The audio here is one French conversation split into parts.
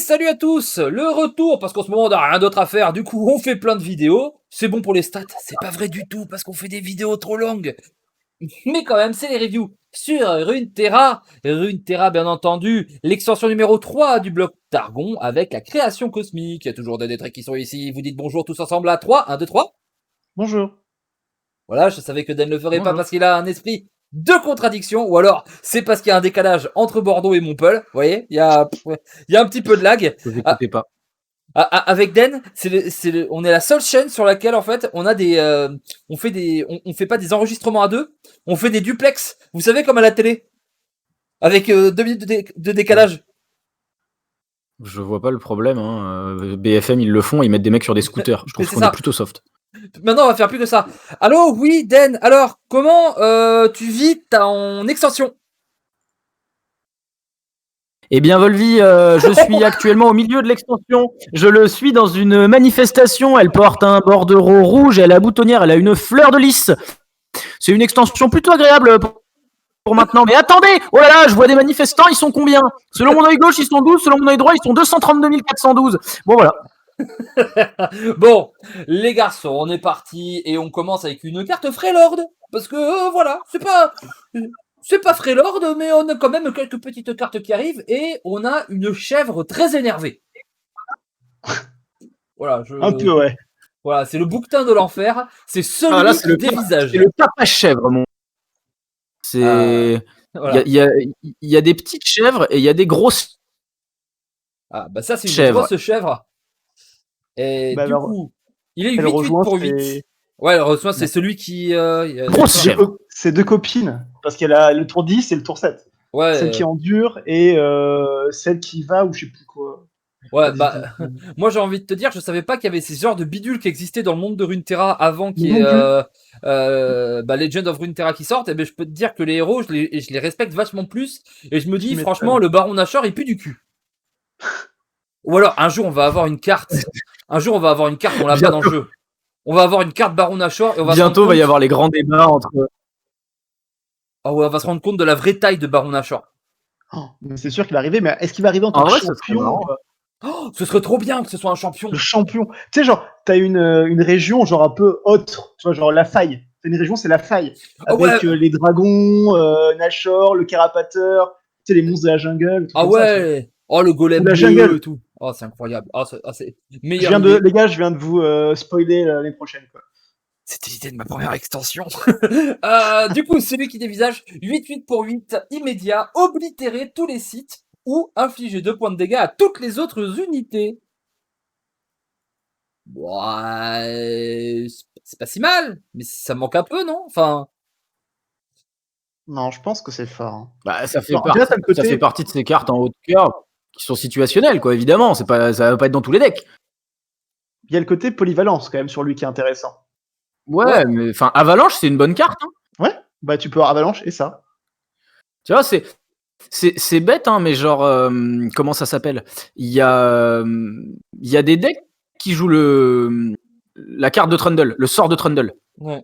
salut à tous. Le retour, parce qu'en ce moment on n'a rien d'autre à faire, du coup on fait plein de vidéos. C'est bon pour les stats, c'est pas vrai du tout, parce qu'on fait des vidéos trop longues. Mais quand même, c'est les reviews sur Runeterra. Runeterra, bien entendu, l'extension numéro 3 du bloc Targon avec la création cosmique. Il y a toujours des traits qui sont ici. Vous dites bonjour tous ensemble à 3, 1, 2, 3. Bonjour. Voilà, je savais que Dan ne le ferait pas Bonjour. parce qu'il a un esprit de contradiction, ou alors c'est parce qu'il y a un décalage entre Bordeaux et Montpellier. Vous voyez, il y a un petit peu de lag. Vous écoutez pas. Avec Den, on est la seule chaîne sur laquelle en fait on a on fait pas des enregistrements à deux, on fait des duplex. Vous savez comme à la télé, avec 2 minutes de décalage. Je vois pas le problème. BFM, ils le font, ils mettent des mecs sur des scooters. Je trouve c'est qu'on ça. est plutôt soft. Maintenant, on va faire plus que ça. Allô, oui, Den. Alors, comment tu vis ton extension? Eh bien, Volvi, je suis actuellement au milieu de l'extension. Je le suis dans une manifestation. Elle porte un bordereau rouge, elle a boutonnière, elle a une fleur de lys. C'est une extension plutôt agréable pour maintenant. Mais attendez, oh là là, je vois des manifestants, ils sont combien? Selon mon œil gauche, ils sont 12, selon mon œil droit, ils sont 232 412. Bon, voilà. Bon, les garçons, on est parti et on commence avec une carte Freylord. Parce que voilà, c'est pas Freylord, mais on a quand même quelques petites cartes qui arrivent et on a une chèvre très énervée. Voilà, Un peu, ouais. Voilà, c'est le bouquetin de l'enfer. C'est celui Ah là, c'est qui dévisage. C'est le papa chèvre, mon. C'est. Voilà. Il y a des petites chèvres et il y a des grosses. Ah, bah ça, c'est une chèvre. grosse chèvre. Et Bah du alors, coup, il est elle 8-8 rejoint pour ses- 8. Ouais, elle reçoit, c'est celui qui. Grosse chèvre. C'est deux copines, parce qu'elle a le tour 10 et le tour 7. Ouais. Celle qui endure et celle qui va ou je sais plus quoi. Ouais, bah, moi j'ai envie de te dire, je savais pas qu'il y avait ces genres de bidules qui existaient dans le monde de Runeterra avant qu'il y ait Legend of Runeterra qui sorte. Et ben je peux te dire que les héros, je les respecte vachement plus. Et je me dis, franchement, le Baron Nashor, il pue du cul. Ou alors, un jour, on va avoir une carte. On l'a pas dans le jeu. On va avoir une carte Baron Nashor et on va bientôt va y avoir les grands débats entre. Ah ouais, on va se rendre compte de la vraie taille de Baron Nashor. Oh, c'est sûr qu'il va arriver, mais est-ce qu'il va arriver en tant que champion? Oh, ce serait trop bien que ce soit un champion. Le champion. Tu sais, genre, t'as une région genre un peu autre, tu vois, genre la faille. T'as une région, c'est la faille. Avec les dragons, Nashor, le carapateur, tu sais, les monstres de la jungle. Ah ouais. Oh, le golem la bleu jungle et tout. Oh, c'est incroyable. Oh, c'est meilleur. Les gars, je viens de vous spoiler l'année prochaine, quoi. C'était l'idée de ma première extension. Du coup, celui qui dévisage 8-8 pour 8, immédiat, oblitérer tous les sites ou infliger 2 points de dégâts à toutes les autres unités. Ouais, c'est pas si mal, mais ça manque un peu, non? Enfin. Non, je pense que c'est fort. Hein. Bah, ça fait partie de ces cartes en haut de cœur qui sont situationnelles, quoi, évidemment. Ça va pas être dans tous les decks. Il y a le côté polyvalence, quand même, sur lui qui est intéressant. Ouais. Mais enfin, Avalanche, c'est une bonne carte. Hein. Ouais, bah tu peux avoir Avalanche et ça. Tu vois, c'est bête, hein, mais genre, comment ça s'appelle? Il y a des decks qui jouent la carte de Trundle, le sort de Trundle. Ouais.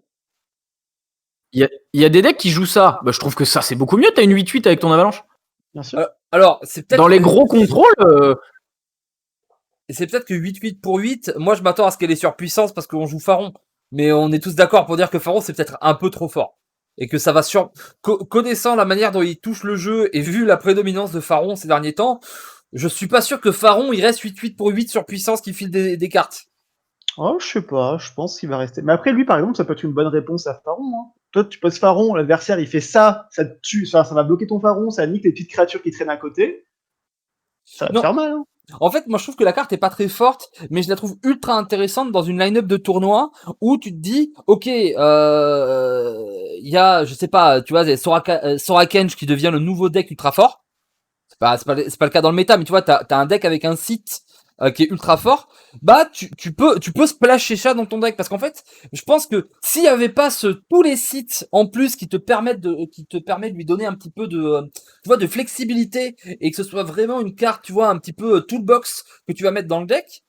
Il y a des decks qui jouent ça. Bah, je trouve que ça, c'est beaucoup mieux. T'as une 8-8 avec ton Avalanche. Bien sûr. Alors, c'est peut-être. Dans les gros contrôles. C'est peut-être que 8-8 pour 8, moi je m'attends à ce qu'elle ait surpuissance parce qu'on joue Pharaon. Mais on est tous d'accord pour dire que Pharaon c'est peut-être un peu trop fort. Et que ça va connaissant la manière dont il touche le jeu et vu la prédominance de Pharaon ces derniers temps, je suis pas sûr que Pharaon il reste 8-8 pour 8 sur puissance qui file des cartes. Oh, je sais pas, je pense qu'il va rester. Mais après, lui par exemple, ça peut être une bonne réponse à Pharaon. Hein. Toi, tu poses Pharaon, l'adversaire il fait ça te tue, ça va bloquer ton Pharaon, ça nique les petites créatures qui traînent à côté. Ça va te faire mal. Hein. En fait, moi je trouve que la carte est pas très forte, mais je la trouve ultra intéressante dans une line-up de tournoi où tu te dis, ok, il y a, je sais pas, tu vois, Sorakenj qui devient le nouveau deck ultra fort. C'est pas le cas dans le méta, mais tu vois, t'as un deck avec un site qui est ultra fort. Bah, tu peux splasher ça dans ton deck parce qu'en fait, je pense que s'il y avait pas tous les sites en plus qui te permettent de lui donner un petit peu de, tu vois, de flexibilité et que ce soit vraiment une carte, tu vois, un petit peu toolbox que tu vas mettre dans le deck.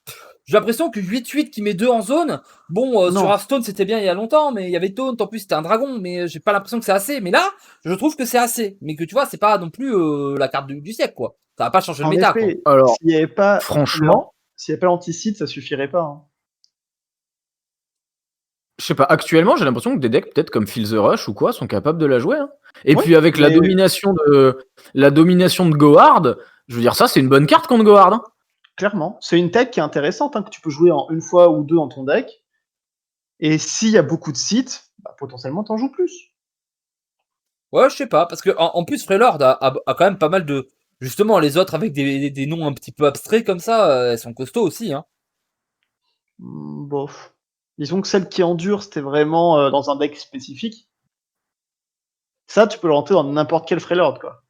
J'ai l'impression que 8-8 qui met 2 en zone, bon, sur Hearthstone c'était bien il y a longtemps, mais il y avait Taunt, en plus c'était un dragon, mais j'ai pas l'impression que c'est assez. Mais là, je trouve que c'est assez. Mais que tu vois, c'est pas non plus la carte du siècle, quoi. Ça va pas changer le En méta, quoi. effet, Alors, s'il n'y avait pas franchement, l'anti-seed, ça suffirait pas. Hein. je sais pas, actuellement, j'ai l'impression que des decks, peut-être comme Feel the Rush ou quoi, sont capables de la jouer. Hein. Et Ouais, puis avec la mais domination de Gohard, je veux dire, ça, c'est une bonne carte contre Gohard. Hein. clairement, c'est une tech qui est intéressante, hein, que tu peux jouer en une fois ou deux dans ton deck. Et s'il y a beaucoup de sites, bah, potentiellement t'en joues plus. Ouais, je sais pas, parce que en plus, Freylord a quand même pas mal de. Justement, les autres avec des noms un petit peu abstraits comme ça, elles sont costauds aussi, hein. Bof. Disons que celle qui endure, c'était vraiment dans un deck spécifique. Ça, tu peux le rentrer dans n'importe quel Freylord, quoi.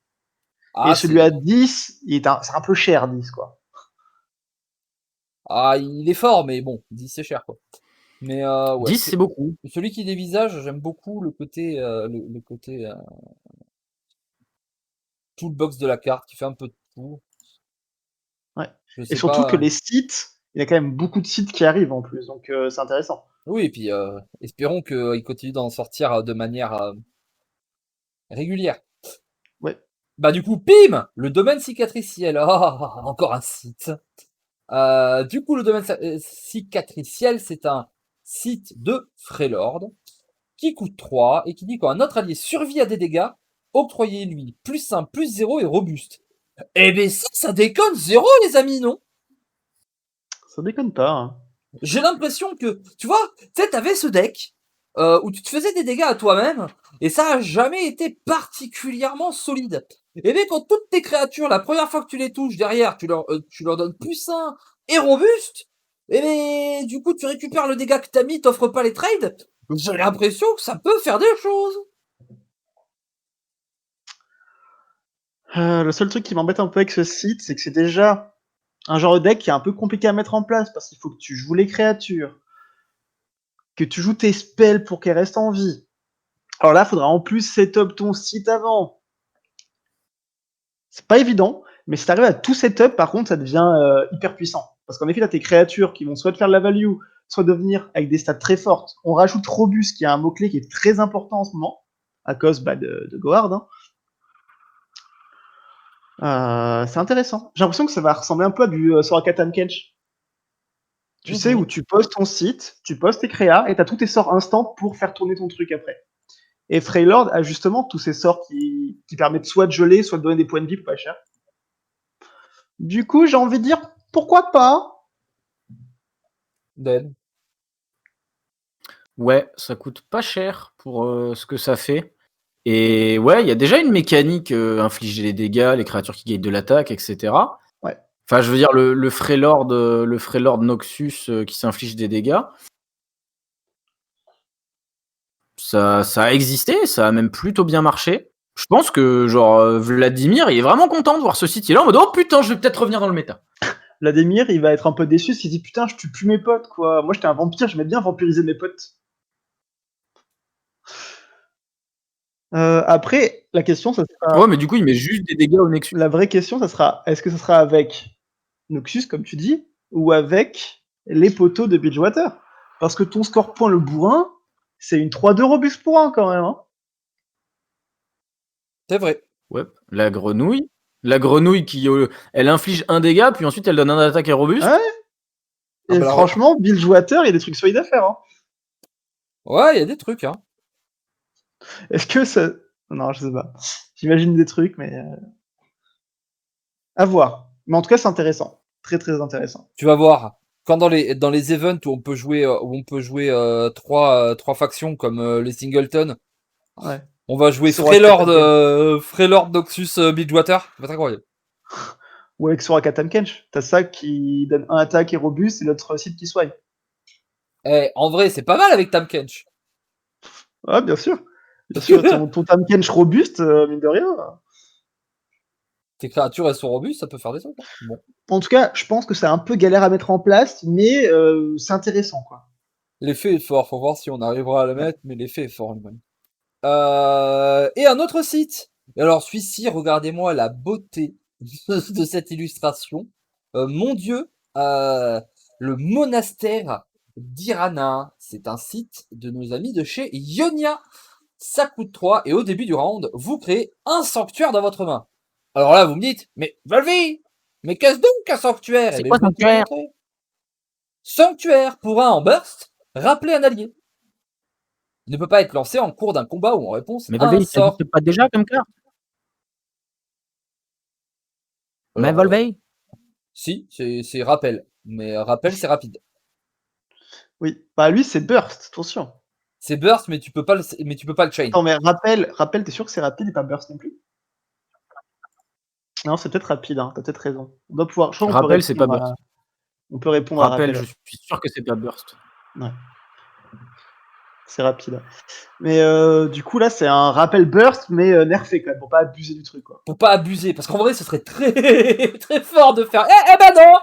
Et Ah, celui c'est. à 10, c'est un peu cher, 10, quoi. Ah, il est fort, mais bon, 10 c'est cher, quoi. Mais ouais. 10, c'est beaucoup. Celui qui dévisage, j'aime beaucoup le côté, le côté toolbox de la carte qui fait un peu de tout. Ouais. Je Et sais surtout que pas. les sites, il y a quand même beaucoup de sites qui arrivent en plus, donc c'est intéressant. Oui, et puis espérons qu'il continue d'en sortir de manière régulière. Ouais. Bah du coup, pim! Le domaine cicatriciel. Oh, encore un site. Du coup, le domaine cicatriciel, c'est un site de Freylord qui coûte 3 et qui dit quand un autre allié survit à des dégâts, octroyez-lui +1, +0 et robuste. Eh ben ça déconne zéro, les amis, non? Ça déconne pas. Hein. J'ai l'impression que, tu vois, tu sais, t'avais ce deck où tu te faisais des dégâts à toi-même et ça a jamais été particulièrement solide. Et bien, quand toutes tes créatures, la première fois que tu les touches derrière, tu leur donnes +1 et robuste, et bien, du coup, tu récupères le dégât que t'as mis, t'offres pas les trades. J'ai l'impression que ça peut faire des choses. Le seul truc qui m'embête un peu avec ce site, c'est que c'est déjà un genre de deck qui est un peu compliqué à mettre en place parce qu'il faut que tu joues les créatures, que tu joues tes spells pour qu'elles restent en vie. Alors là, il faudra en plus setup ton site avant. C'est pas évident, mais si t'arrives à tout setup, par contre, ça devient hyper puissant. Parce qu'en effet, t'as tes créatures qui vont soit te faire de la value, soit devenir avec des stats très fortes. On rajoute Robuste, qui est un mot-clé qui est très important en ce moment, à cause de Gohard. Hein. C'est intéressant. J'ai l'impression que ça va ressembler un peu à du Soraka Tankage. Tu sais, où tu postes ton site, tu postes tes créas, et t'as tous tes sorts instant pour faire tourner ton truc après. Et Freylord a justement tous ces sorts qui permettent soit de geler, soit de donner des points de vie pour pas cher. Du coup, j'ai envie de dire, pourquoi pas? Ben. Ouais, ça coûte pas cher pour ce que ça fait. Et ouais, il y a déjà une mécanique, infliger les dégâts, les créatures qui gagnent de l'attaque, etc. Ouais. Enfin, je veux dire, le Freylord Noxus qui s'inflige des dégâts, ça a existé, ça a même plutôt bien marché. Je pense que, genre, Vladimir, il est vraiment content de voir ce site. Il est là en mode, oh putain, je vais peut-être revenir dans le méta. Vladimir, il va être un peu déçu s'il dit putain, je tue plus mes potes, quoi. Moi, j'étais un vampire, j'aimais bien vampiriser mes potes. Après, la question, ça sera, Ouais, mais du coup, il met juste des dégâts au Nexus. la vraie question, ça sera, est-ce que ça sera avec Noxus, comme tu dis, ou avec les poteaux de Bilgewater? Parce que ton score point le bourrin, c'est une 3-2 robuste pour 1 quand même. Hein. C'est vrai. Ouais, la grenouille. La grenouille qui, elle inflige un dégât, puis ensuite elle donne un attaque et robuste. Ouais. Ah Et bah alors, franchement, Bilgewater, il y a des trucs solides à faire. Hein. ouais, il y a des trucs, hein. Est-ce que ça. Non, je sais pas. J'imagine des trucs, mais. À voir. Mais en tout cas, c'est intéressant. Très, très intéressant. Tu vas voir. Quand dans les events où on peut jouer trois factions comme les Singleton, Ouais. on va jouer Soraka Tankage. Freylord Noxus Bridgewater. Ça va être incroyable. Ou avec Soraka Tankage. T'as ça qui donne un attaque et robuste et l'autre site qui soigne. Eh, en vrai, c'est pas mal avec Tamkench. Ouais, bien sûr. Bien sûr, ton Tankage robuste, mine de rien. Tes créatures, elles sont robustes, ça peut faire des trucs. Hein. Bon. En tout cas, je pense que c'est un peu galère à mettre en place, mais c'est intéressant, quoi. L'effet est fort. Faut voir si on arrivera à le mettre, mais l'effet est fort lui-même. Et un autre site. Et alors, celui-ci, regardez-moi la beauté de cette illustration. Mon Dieu, le monastère d'Irana. C'est un site de nos amis de chez Ionia. Ça coûte 3 et au début du round, vous créez un sanctuaire dans votre main. Alors là, vous me dites, mais Volvi, mais qu'est-ce donc un sanctuaire? C'est Eh ben, quoi je vais tout sanctuaire? montrer. Sanctuaire, pour un en burst, rappeler un allié. Ne peut pas être lancé en cours d'un combat ou en réponse Mais à un Volvey, ça sort. n'existe pas déjà comme carte? Mais Alors, Volvey? si, c'est rappel. Mais rappel, c'est rapide. Oui. Bah, lui, c'est burst, attention. C'est burst, mais tu peux pas le chain. Attends, mais rappel, t'es sûr que c'est rapide et pas burst non plus? Non, c'est peut-être rapide, hein, t'as peut-être raison. On doit pouvoir, je crois qu'on peut Rappel, c'est pas répondre burst. à, on peut répondre à Rappel, rappel. je suis sûr que c'est pas burst. Ouais. C'est rapide. Mais du coup, là, c'est un rappel burst, mais nerfé quand même, pour pas abuser du truc, quoi. Pour pas abuser, parce qu'en vrai, ce serait très très fort de faire. Eh ben non.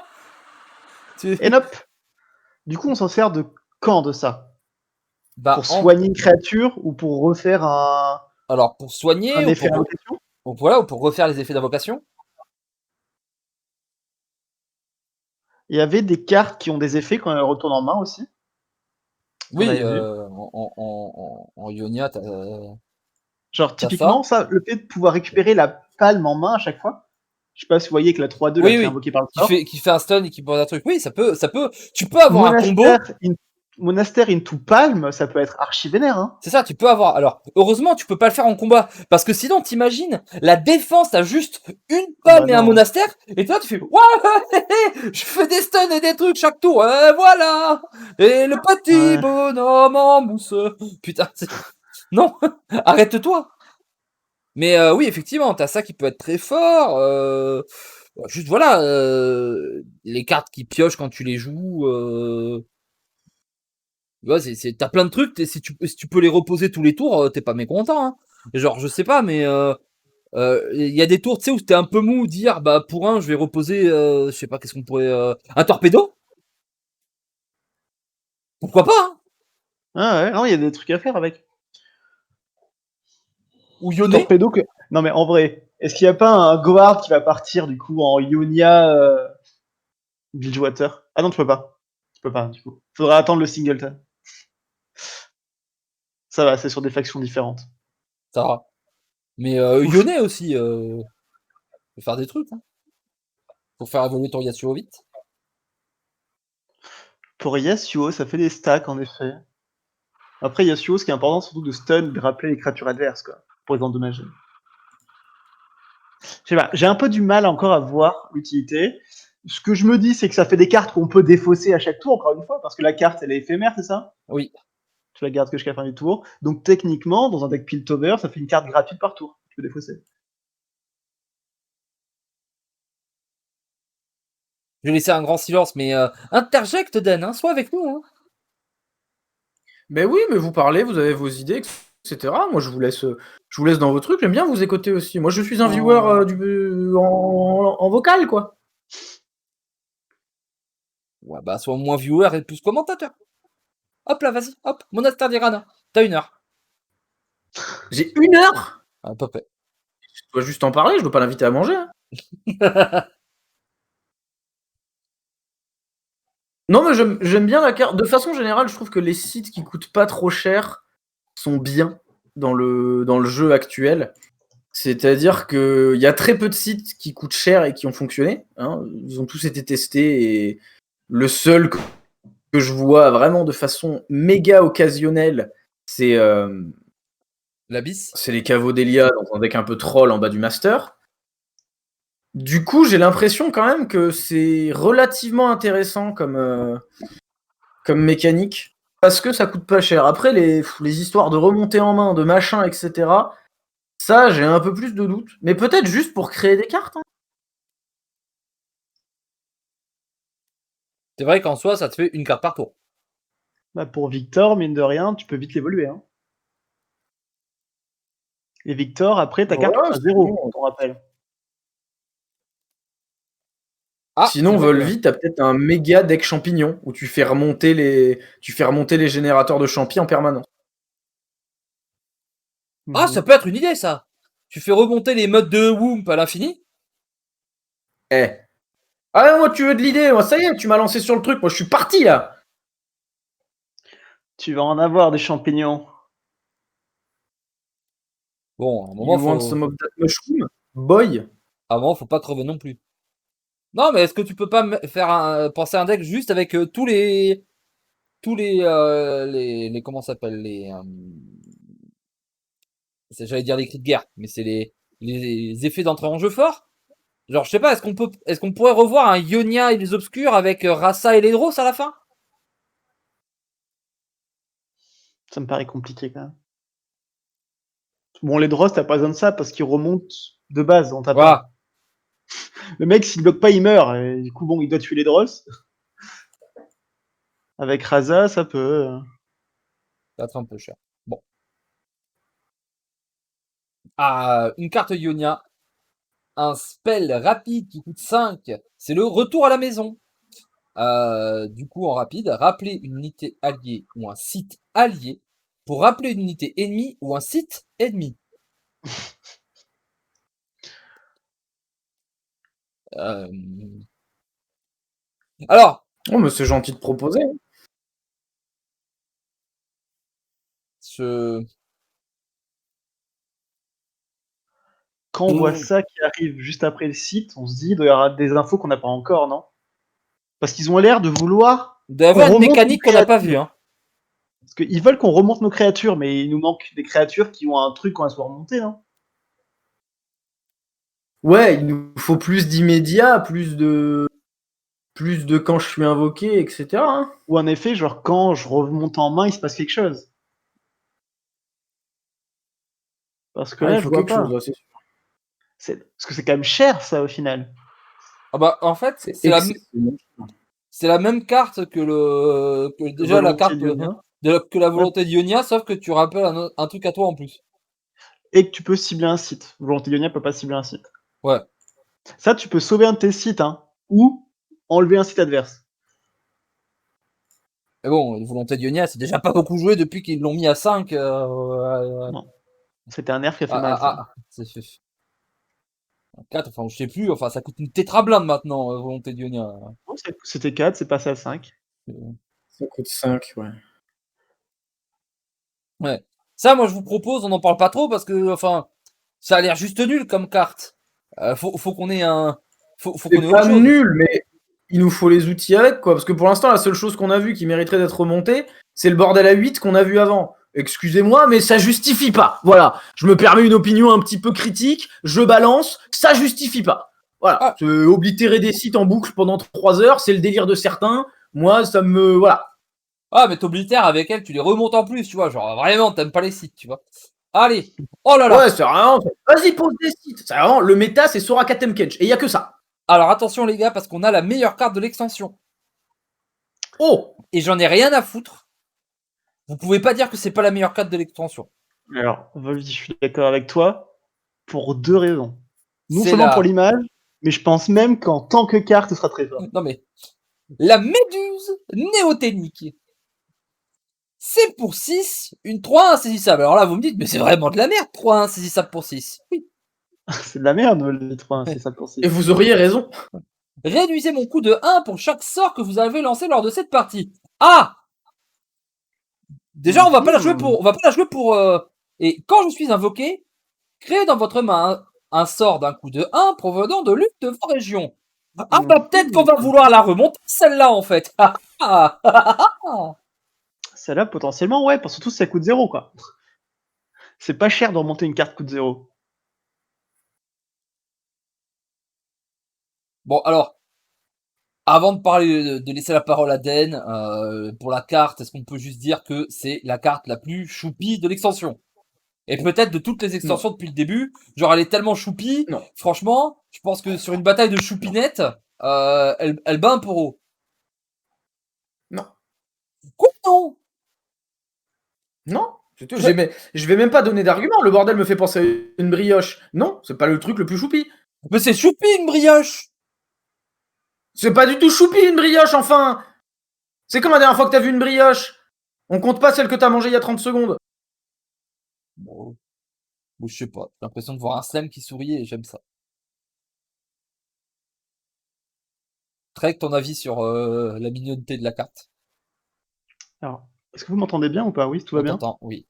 Et nope. Du coup, on s'en sert de quand de ça? Bah, Pour soigner une créature ou pour refaire un alors pour soigner ou effet pour d'invocation? voilà, ou pour refaire les effets d'invocation. Il y avait des cartes qui ont des effets quand elles retournent en main aussi. Qu'on Oui, avait vu. en Ionia, Genre, t'as ça. typiquement, ça, le fait de pouvoir récupérer la palme en main à chaque fois. Je sais pas si vous voyez que la 3-2 là, Oui, qui est oui, invoquée par le sort. qui fait un stun et qui pose un truc. Oui, ça peut. Tu peux avoir un combo. Monastère into palme, ça peut être archi vénère, hein. C'est ça, tu peux avoir. Alors, heureusement, tu peux pas le faire en combat. Parce que sinon, t'imagines, la défense a juste une palme Bah et un non. monastère. Et toi, tu fais, ouais, je fais des stuns et des trucs chaque tour. Et voilà. Et le petit Ouais. bonhomme en mousse. Putain, non, arrête-toi. Mais oui, effectivement, t'as ça qui peut être très fort. Juste voilà, les cartes qui piochent quand tu les joues. Ouais, t'as plein de trucs. Si tu peux les reposer tous les tours, t'es pas mécontent. Hein. Genre, je sais pas, mais il y a des tours, tu sais, où t'es un peu mou, dire bah pour un, je vais reposer, je sais pas, qu'est-ce qu'on pourrait, un torpedo. Pourquoi pas hein. Ah ouais, non, il y a des trucs à faire avec. Ou Yone. Torpedo que. Non mais en vrai, est-ce qu'il n'y a pas un Goard qui va partir du coup en Ionia Bilgewater? Ah non, tu peux pas. Tu peux pas du coup. Faudra attendre le singleton. Ça va, c'est sur des factions différentes. Ça va. Mais Ouf. Yone aussi, peut faire des trucs. Hein. Pour faire évoluer ton Yasuo vite. Pour Yasuo, ça fait des stacks en effet. Après Yasuo, ce qui est important, c'est surtout de stun, de rappeler les créatures adverses, quoi, pour les endommager. Je sais pas, j'ai un peu du mal encore à voir l'utilité. Ce que je me dis, c'est que ça fait des cartes qu'on peut défausser à chaque tour, encore une fois, parce que la carte, elle est éphémère, c'est ça? Oui. Tu la gardes que jusqu'à la fin du tour. Donc techniquement, dans un deck Piltover, ça fait une carte gratuite par tour. Tu peux défausser. Je vais laisser un grand silence, mais interjecte Dan, hein, sois avec nous. Hein. Mais oui, mais vous parlez, vous avez vos idées, etc. Moi, je vous laisse dans vos trucs. J'aime bien vous écouter aussi. Moi, je suis un viewer en vocal, quoi. Ouais, bah sois moins viewer et plus commentateur. Hop là, vas-y, hop, monastère d'Irana. T'as 1 heure. J'ai 1 heure. À peu près. Je dois juste en parler, je dois pas l'inviter à manger. Hein. Non, mais j'aime bien la carte. De façon générale, je trouve que les sites qui coûtent pas trop cher sont bien dans le jeu actuel. C'est-à-dire qu'il y a très peu de sites qui coûtent cher et qui ont fonctionné. Hein. Ils ont tous été testés et le seul que je vois vraiment de façon méga occasionnelle, c'est L'abysse. les caveaux d'Elia dans un deck un peu troll en bas du master. Du coup, j'ai l'impression quand même que c'est relativement intéressant comme mécanique parce que ça coûte pas cher. Après, les histoires de remontée en main, de machin, etc., ça, j'ai un peu plus de doutes. Mais peut-être juste pour créer des cartes. Hein. C'est vrai qu'en soi, ça te fait une carte par tour. Bah, pour Victor, mine de rien, tu peux vite l'évoluer. Hein. Et Victor, après, ta carte Ouais, à 0, on rappelle. Ah, Sinon, Volvi, t'as peut-être un méga deck champignon où tu fais remonter les générateurs de champi en permanence. Ah, ça peut être une idée, ça. Tu fais remonter les modes de Wump à l'infini. Eh. Ah, moi, tu veux de l'idée. Moi, ça y est, tu m'as lancé sur le truc. Moi, je suis parti, là. Tu vas en avoir des champignons. Bon, à un moment, You want some of that mushroom? Boy. À un moment, faut pas crever non plus. Non, mais est-ce que tu peux pas penser un deck juste avec les comment ça s'appelle j'allais dire les cris de guerre, mais c'est les effets d'entrée en jeu fort. Genre, je sais pas, est-ce qu'on pourrait revoir un Ionia et les Obscurs avec Rassa et les Dross à la fin? Ça me paraît compliqué quand même. Bon, les Dross, t'as pas besoin de ça parce qu'ils remontent de base, on t'a Voilà. pas. Le mec, s'il bloque pas, il meurt. Et du coup, bon, il doit tuer les Dross. Avec Raza, ça peut. Ça va être un peu cher. Bon. Ah, une carte Ionia. Un spell rapide qui coûte 5. C'est le retour à la maison. Du coup, en rapide, rappeler une unité alliée ou un site allié pour rappeler une unité ennemie ou un site ennemi. Euh, Alors, Oh, mais c'est gentil de proposer. je... Quand on voit ça qui arrive juste après le site, on se dit, il doit y avoir des infos qu'on n'a pas encore, non? Parce qu'ils ont l'air de vouloir d'avoir qu'on une remonte nos mécanique qu'on n'a pas créatures. vue. Hein. Parce qu'ils veulent qu'on remonte nos créatures, mais il nous manque des créatures qui ont un truc qu'on va se remonter, non? Ouais, il nous faut plus d'immédiat, plus de quand je suis invoqué, etc. Hein. Ou en effet, genre quand je remonte en main, il se passe quelque chose. Parce que Ah, il là, je faut vois quelque pas. chose, là, c'est sûr. Parce que c'est quand même cher, ça, au final. Ah bah, en fait, C'est c'est la même carte que déjà la Volonté carte d'Ionia. que la Ouais. volonté d'Ionia, sauf que tu rappelles un truc à toi en plus. Et que tu peux cibler un site. Volonté d'Ionia peut pas cibler un site. Ouais. Ça, tu peux sauver un de tes sites, hein. Ou enlever un site adverse. Mais bon, la volonté d'Ionia, c'est déjà pas beaucoup joué depuis qu'ils l'ont mis à 5. Non. C'était un nerf qui a fait mal, ça. C'est fait. 4, enfin, je sais plus, enfin, ça coûte une tétrablinde maintenant, volonté d'Ionia. Non, c'était 4, c'est passé à 5. Ça coûte 5, ouais. Ouais. Ça, moi, je vous propose, on n'en parle pas trop parce que, enfin, ça a l'air juste nul comme carte. Faut qu'on ait faut qu'on ait C'est autre pas chose. nul, mais il nous faut les outils avec, quoi. Parce que pour l'instant, la seule chose qu'on a vue qui mériterait d'être remontée, c'est le bordel à 8 qu'on a vu avant. Excusez-moi, mais ça justifie pas. Voilà. Je me permets une opinion un petit peu critique. Je balance. Ça justifie pas. Voilà. Ah, Oblitérer des sites en boucle pendant 3 heures, c'est le délire de certains. Moi, ça me. Voilà. ah, mais t'oblitères avec elle, tu les remontes en plus, tu vois. Genre, vraiment, t'aimes pas les sites, tu vois. Allez. Oh là là. Ouais, c'est vraiment. Vas-y, pose des sites. C'est vraiment. Le méta, c'est Soraka Temkench. Et il y a que ça. Alors, attention, les gars, parce qu'on a la meilleure carte de l'extension. Oh! Et j'en ai rien à foutre. Vous pouvez pas dire que c'est pas la meilleure carte de l'extension. Alors, Volvi, je suis d'accord avec toi pour 2 raisons. Non C'est seulement pour la, l'image, mais je pense même qu'en tant que carte, ce sera très fort. non mais, la méduse néoténique. C'est pour 6, une 3 insaisissable. Alors là, vous me dites, mais c'est vraiment de la merde, 3 insaisissable pour 6. Oui. C'est de la merde, les 3, c'est ça pour 6. Et vous auriez raison. Réduisez mon coût de 1 pour chaque sort que vous avez lancé lors de cette partie. Ah! Déjà, on va pas la jouer pour, et quand je suis invoqué, créez dans votre main un sort d'un coût de 1 provenant de l'une de vos régions. Ah bah peut-être qu'on va vouloir la remonter, celle-là, en fait. Celle-là, potentiellement, ouais, parce que surtout si ça coûte 0, quoi. C'est pas cher de remonter une carte coûte 0. Bon, alors, avant de parler, de laisser la parole à Den, pour la carte, est-ce qu'on peut juste dire que c'est la carte la plus choupie de l'extension? Et peut-être de toutes les extensions depuis le début. Genre, elle est tellement choupie, Non. franchement, je pense que sur une bataille de choupinette, elle bat un poro. Non. Quoi, non? Non. Je vais même pas donner d'argument. Le bordel me fait penser à une brioche. Non, c'est pas le truc le plus choupi. Mais c'est choupi, une brioche! C'est pas du tout choupi une brioche, enfin. C'est comme la dernière fois que t'as vu une brioche. On compte pas celle que t'as mangée il y a 30 secondes. Bon, je sais pas, j'ai l'impression de voir un slam qui sourit et j'aime ça. Trek, ton avis sur la mignonneté de la carte? Alors, est-ce que vous m'entendez bien ou pas? Oui, tout va On bien? t'entend, oui.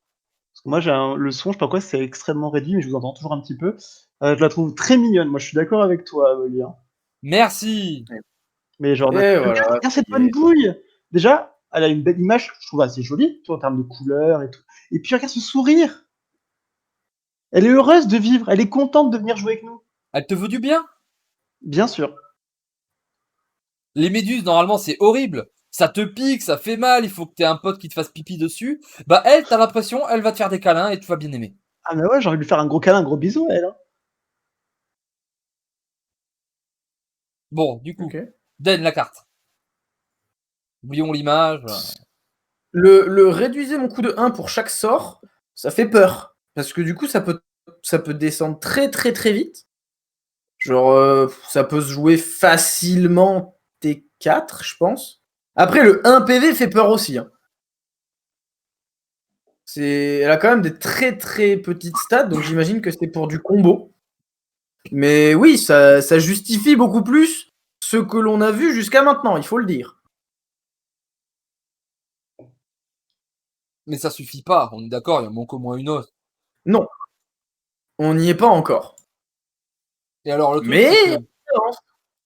Moi, le son, je sais pas quoi, c'est extrêmement réduit, mais je vous entends toujours un petit peu. Je la trouve très mignonne. Moi, je suis d'accord avec toi, Oli, hein. Merci. Mais genre, Et regarde, voilà. regarde cette bonne bouille. Déjà, elle a une belle image, je trouve assez jolie, tu vois, en termes de couleurs et tout. Et puis, regarde ce sourire. Elle est heureuse de vivre. Elle est contente de venir jouer avec nous. Elle te veut du bien. Bien sûr. Les méduses, normalement, c'est horrible. Ça te pique, ça fait mal, il faut que t'aies un pote qui te fasse pipi dessus. Bah, elle, t'as l'impression, elle va te faire des câlins et tu vas bien aimer. Ah, mais ouais, j'ai envie de lui faire un gros câlin, un gros bisou à elle, hein. Bon, du coup, Ok. Den, la carte. Oublions l'image. Le réduisez mon coup de 1 pour chaque sort, ça fait peur. Parce que du coup, ça peut descendre très très très vite. Genre, ça peut se jouer facilement T4, je pense. Après, le 1 PV fait peur aussi, hein. Elle a quand même des très très petites stats, donc j'imagine que c'est pour du combo. Mais oui, ça justifie beaucoup plus ce que l'on a vu jusqu'à maintenant, il faut le dire. Mais ça suffit pas, on est d'accord, il en manque au moins une autre. Non, on n'y est pas encore. Et alors, le truc, Mais c'est que,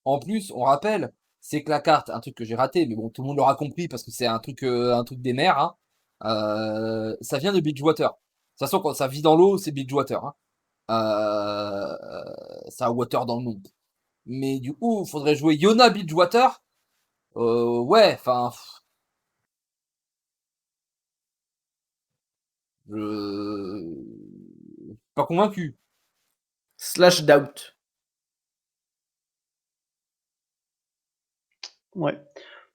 en plus, on rappelle, c'est que la carte, un truc que j'ai raté, mais bon, tout le monde l'aura compris parce que c'est un truc des mers, hein. Ça vient de Bridgewater. De toute façon, quand ça vit dans l'eau, c'est Bridgewater, hein. Ça a water dans le nom. Mais du coup, il faudrait jouer Yona Bridgewater. Ouais, enfin, pas convaincu. slash doubt. Ouais.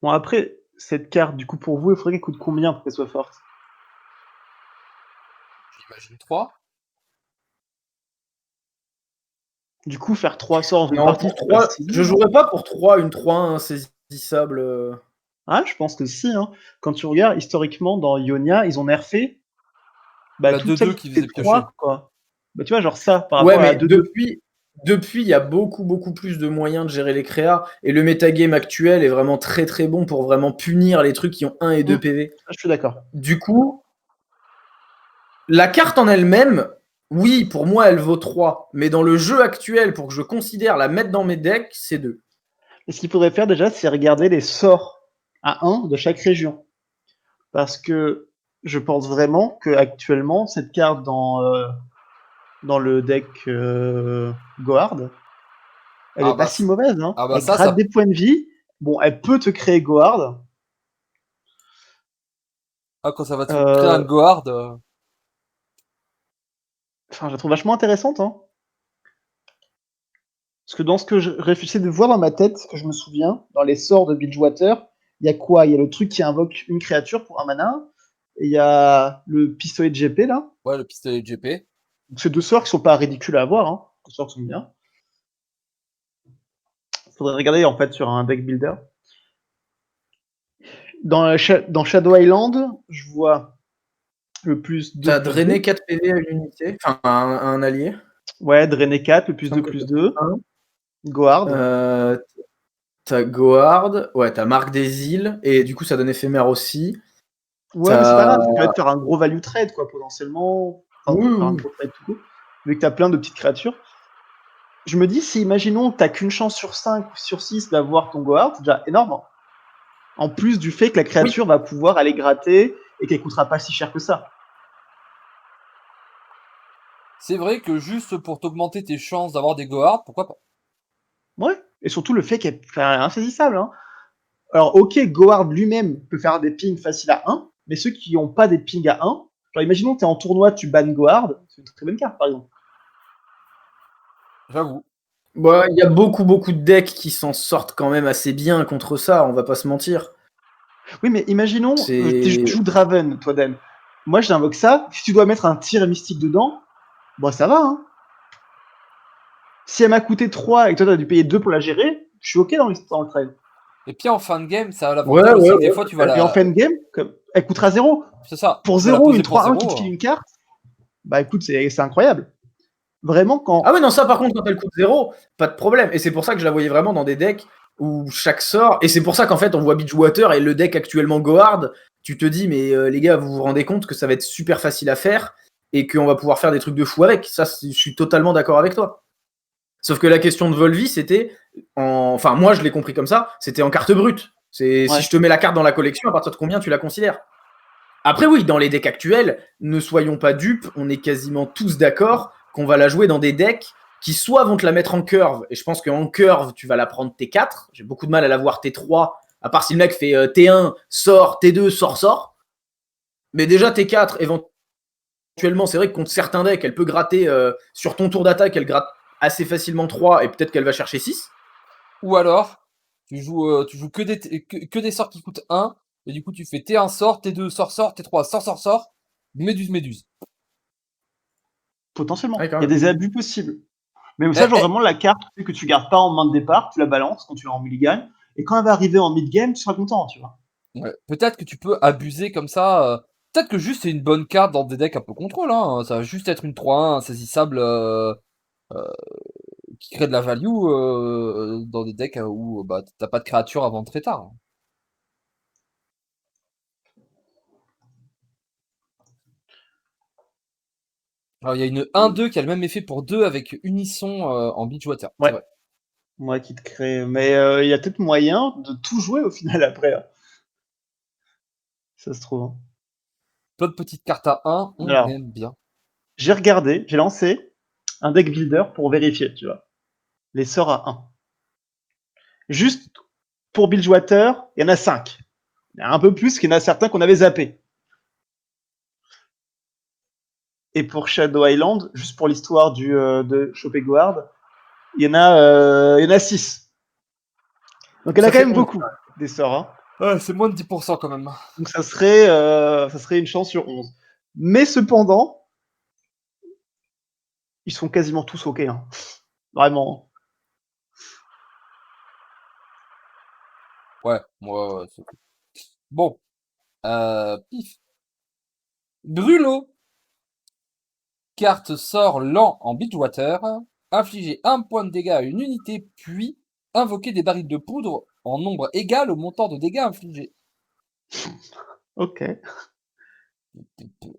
Bon, après, cette carte, du coup, pour vous, il faudrait qu'elle coûte combien pour qu'elle soit forte? J'imagine 3. Du coup, faire 3 sorts dans une Non, partie, pour c'est pas 3, si je dur, hein. jouerais pas pour 3 une 3-1 insaisissable. Ah, je pense que si, hein. Quand tu regardes, historiquement, dans Ionia, ils ont nerfé bah, La toutes 2-2 celles qui qui faisait étaient piocher. 3, quoi. Bah, tu vois, genre ça, par Ouais, rapport à la mais 2-2. depuis, il y a beaucoup, beaucoup plus de moyens de gérer les créas. Et le metagame actuel est vraiment très, très bon pour vraiment punir les trucs qui ont 1 et 2 PV. Je suis d'accord. Du coup, la carte en elle-même, oui, pour moi, elle vaut 3. Mais dans le jeu actuel, pour que je considère la mettre dans mes decks, c'est 2. Et ce qu'il faudrait faire déjà, c'est regarder les sorts à 1 de chaque région. Parce que je pense vraiment que actuellement cette carte dans le deck Gohard, elle Ah est pas bah, si mauvaise, hein. ah bah Elle ça, gratte ça. des points de vie. Bon, elle peut te créer Gohard. Ah, quand ça va te créer un Euh, Gohard. Enfin, je la trouve vachement intéressante, hein. Parce que dans ce que je réfléchissais de voir dans ma tête, que je me souviens, dans les sorts de Bilgewater, il y a quoi? Il y a le truc qui invoque une créature pour un mana, et il y a le pistolet de GP là. Ouais, le pistolet de GP. Donc c'est deux sorts qui sont pas ridicules à avoir, hein. Deux sorts qui sont bien. Faudrait regarder en fait sur un deck builder. Dans Shadow Island, je vois le plus 2 T'as plus drainé 2. 4 PV à une unité, enfin à un allié. Ouais, Drainer 4, le Il me plus 2 semble que plus t'as 2. un. Gohard. T'as Gohard, ouais, t'as Marc des Îles, et du coup ça donne éphémère aussi. Ouais, mais c'est pas T'as. grave, ça permet de faire un gros value trade, quoi, potentiellement. Enfin, Oui, faire un oui. gros trade tout court. Vu que t'as plein de petites créatures. Je me dis, si imaginons que t'as qu'une chance sur 5 ou sur 6 d'avoir ton Gohard, c'est déjà énorme, hein. En plus du fait que la Oui. créature va pouvoir aller gratter et qu'elle coûtera pas si cher que ça. C'est vrai que juste pour t'augmenter tes chances d'avoir des Gohards, pourquoi pas? Ouais. Et surtout le fait qu'elle est insaisissable, hein. Alors, ok, Gohard lui-même peut faire des pings faciles à 1, mais ceux qui n'ont pas des pings à 1, genre imaginons que tu es en tournoi, tu bannes Gohard, c'est une très bonne carte par exemple. J'avoue. Bah, il y a beaucoup, beaucoup de decks qui s'en sortent quand même assez bien contre ça, on va pas se mentir. Oui, mais imaginons, tu C'est. joues Draven, toi, Dan. Moi, j'invoque ça, si tu dois mettre un tir mystique dedans, bah ça va, hein. Si elle m'a coûté 3 et que toi, tu as dû payer 2 pour la gérer, je suis ok dans le trade. Et puis en fin de game, ça a Ouais, l'avantage aussi ouais, que des ouais. fois tu vas Et en la. fin de game, elle coûtera 0. C'est ça, Pour tu vas la 0, poser une pour 3-1 qui te 0. file une carte, bah écoute, c'est incroyable. Vraiment, Ah quand. oui, non, ça par contre, quand elle coûte 0, pas de problème. Et c'est pour ça que je la voyais vraiment dans des decks où chaque sort. Et c'est pour ça qu'en fait, on voit Beachwater et le deck actuellement Gohard. Tu te dis, mais les gars, vous vous rendez compte que ça va être super facile à faire. et qu'on va pouvoir faire des trucs de fou avec. Ça, je suis totalement d'accord avec toi. Sauf que la question de Volvi, c'était, enfin moi je l'ai compris comme ça, c'était en carte brute. Si je te mets la carte dans la collection, à partir de combien tu la considères? Après oui, dans les decks actuels, ne soyons pas dupes, on est quasiment tous d'accord qu'on va la jouer dans des decks qui soit vont te la mettre en curve, et je pense qu'en curve, tu vas la prendre T4, j'ai beaucoup de mal à la voir T3, à part si le mec fait T1, sort, T2, sort, sort. Mais déjà T4, éventuellement, c'est vrai que contre certains decks, elle peut gratter, sur ton tour d'attaque, elle gratte assez facilement 3, et peut-être qu'elle va chercher 6. Ou alors, tu joues que des sorts qui coûtent 1, et du coup tu fais T1 sort, T2 sort, sort, T3 sort, sort, sort, méduse. Potentiellement. Ouais, Il y a des abus possibles. Mais ça, Eh, genre eh. vraiment la carte que tu gardes pas en main de départ, tu la balances quand tu l'as en mulligan, et quand elle va arriver en mid-game, tu seras content, tu vois. Ouais, peut-être que tu peux abuser comme ça. Peut-être que juste c'est une bonne carte dans des decks un peu contrôle. Hein. Ça va juste être une 3-1 insaisissable euh, qui crée de la value dans des decks où bah, t'as pas de créature avant très tard. Alors il y a une 1-2 qui a le même effet pour 2 avec Unisson en Beachwater. C'est Ouais, vrai. moi qui te crée. Mais il y a peut-être moyen de tout jouer au final après. Hein. Ça se trouve. Hein. Plein de petites cartes à 1, on Alors, aime bien. j'ai regardé, j'ai lancé un deck builder pour vérifier, tu vois. Les sorts à 1. Juste pour Bilgewater, il y en a 5. Il y en a un peu plus qu'il y en a certains qu'on avait zappés. Et pour Shadow Island, juste pour l'histoire de Chopeguard, il y en a 6. Donc il y en Ça a quand fait même 11. beaucoup des sorts. Hein. Ouais, c'est moins de 10% quand même. Donc ça serait une chance sur 11. Mais cependant, ils sont quasiment tous OK. Hein. Vraiment. Ouais, c'est cool. Bon, pif. Brûlot. Carte sort lent en Beachwater. Infliger 1 point de dégâts à une unité, puis invoquer des barils de poudre en nombre égal au montant de dégâts infligés. OK.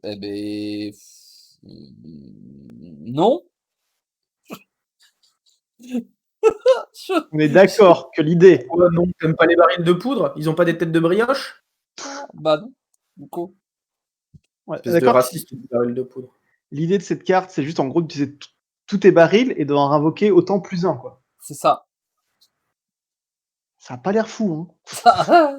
Eh ben... Non. On est d'accord que l'idée. Pourquoi non? T'aimes pas les barils de poudre? Ils ont pas des têtes de brioche? Bah non, du coup. Ouais, Espèce de d'accord. raciste du baril de poudre. L'idée de cette carte, c'est juste en gros d'utiliser tous tes barils et d'en invoquer autant plus un, quoi. C'est ça. Ça a pas l'air fou, hein. Ça-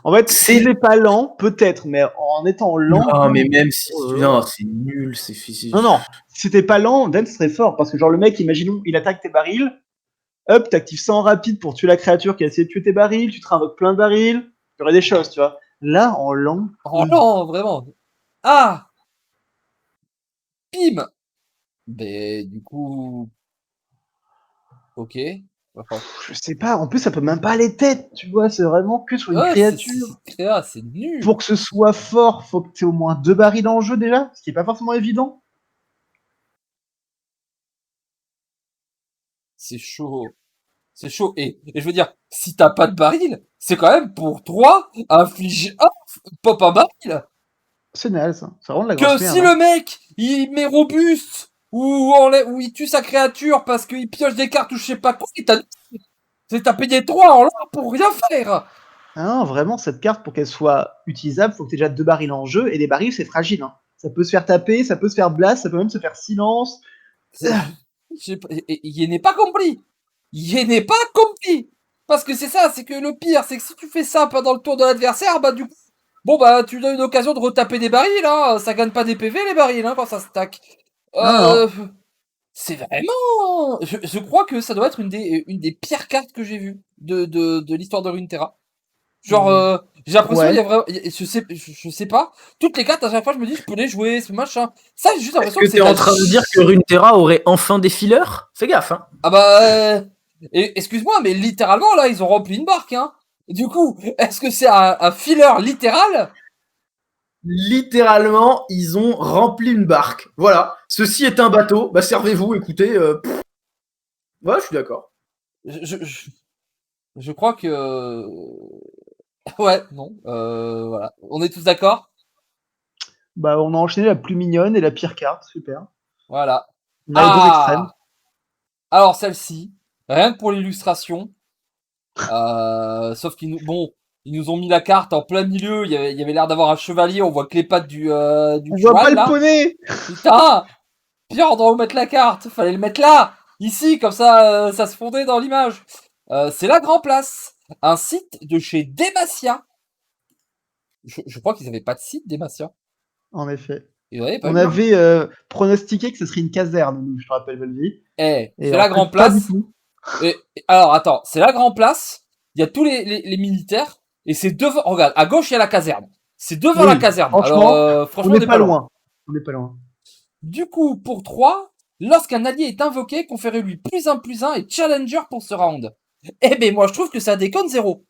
En fait, si C'est c'est pas lent, peut-être, mais en étant lent. non, mais même si Oh là là. non, c'est nul, c'est Non, non. Si t'es pas lent, Dan serait fort. Parce que, genre, le mec, imaginons, il attaque tes barils. Hop, t'actives ça en rapide pour tuer la créature qui a essayé de tuer tes barils. Tu te réinvoques plein de barils. Il y aurait des choses, tu vois. Là, en lent. Oh non, vraiment. Ah, Pim. Ben, du coup... Ok. Enfin, Je sais pas. En plus, ça peut même pas aller tête, tu vois. C'est vraiment que sur une ouais, créature. c'est créa, c'est nul. Pour que ce soit fort, faut que t'aies au moins 2 barils en jeu déjà. Ce qui est pas forcément évident. C'est chaud. C'est chaud. Et je veux dire, si t'as pas de baril, c'est quand même pour 3 inflige 1, pop un baril. C'est naze, ça. Ça rend de la Que grosse si merde. Hein. le mec, il met robuste, ou il tue sa créature parce qu'il pioche des cartes ou je sais pas quoi, t'as payé 3 en l'or pour rien faire. Ah non, vraiment, cette carte, pour qu'elle soit utilisable, faut que tu aies déjà 2 barils en jeu, et les barils, c'est fragile. Hein. Ça peut se faire taper, ça peut se faire blast, ça peut même se faire silence. Il n'est pas compris. Il n'est pas compris. Parce que c'est ça, c'est que le pire, c'est que si tu fais ça pendant le tour de l'adversaire, bah du coup, bon bah tu donnes une occasion de retaper des barils, hein. Ça gagne pas des PV les barils, hein, quand ça stack. Non, non. C'est vraiment... Je crois que ça doit être une des pires cartes que j'ai vues de l'histoire de Runeterra. Genre, j'ai l'impression il y Ouais. a vraiment... je sais pas. Toutes les cartes, à chaque fois, je me dis, je peux les jouer, ce machin. Ça, j'ai juste est-ce l'impression que que c'est t'es de en la... train de dire que Runeterra aurait enfin des fillers? Fais gaffe, hein. Ah bah... excuse-moi, mais littéralement, là, ils ont rempli une barque, hein. Du coup, est-ce que c'est un filler littéral? Littéralement, ils ont rempli une barque. Voilà. Ceci est un bateau. Bah servez-vous, écoutez. Ouais, je suis d'accord. je, je, je crois que... Ouais, non. Voilà. On est tous d'accord? Bah, on a enchaîné la plus mignonne et la pire carte, super. Voilà. On a les deux extrêmes. Alors celle-ci, rien que pour l'illustration, sauf ils nous ont mis la carte en plein milieu, il y avait l'air d'avoir un chevalier, on voit que les pattes du On voit pas cheval, le là. poney! Putain! Pierre, on doit où mettre la carte? Fallait le mettre là! Ici, comme ça se fondait dans l'image. C'est la Grand Place, un site de chez Demacia. Je crois qu'ils avaient pas de site, Demacia. En effet. Ils avaient pas On eu. avait pronostiqué que ce serait une caserne, nous, je te rappelle, Volvi. C'est Et la en Grand fait, pas du Place. tout. Alors, attends, c'est la Grand Place, il y a tous les militaires, et c'est devant, regarde, à gauche, il y a la caserne. C'est devant la Oui, caserne. franchement, Alors, on franchement, n'est pas loin. On n'est pas loin. Du coup, pour 3, lorsqu'un allié est invoqué, conférez-lui +1/+1 et challenger pour ce round. Eh ben, moi, je trouve que ça déconne 0.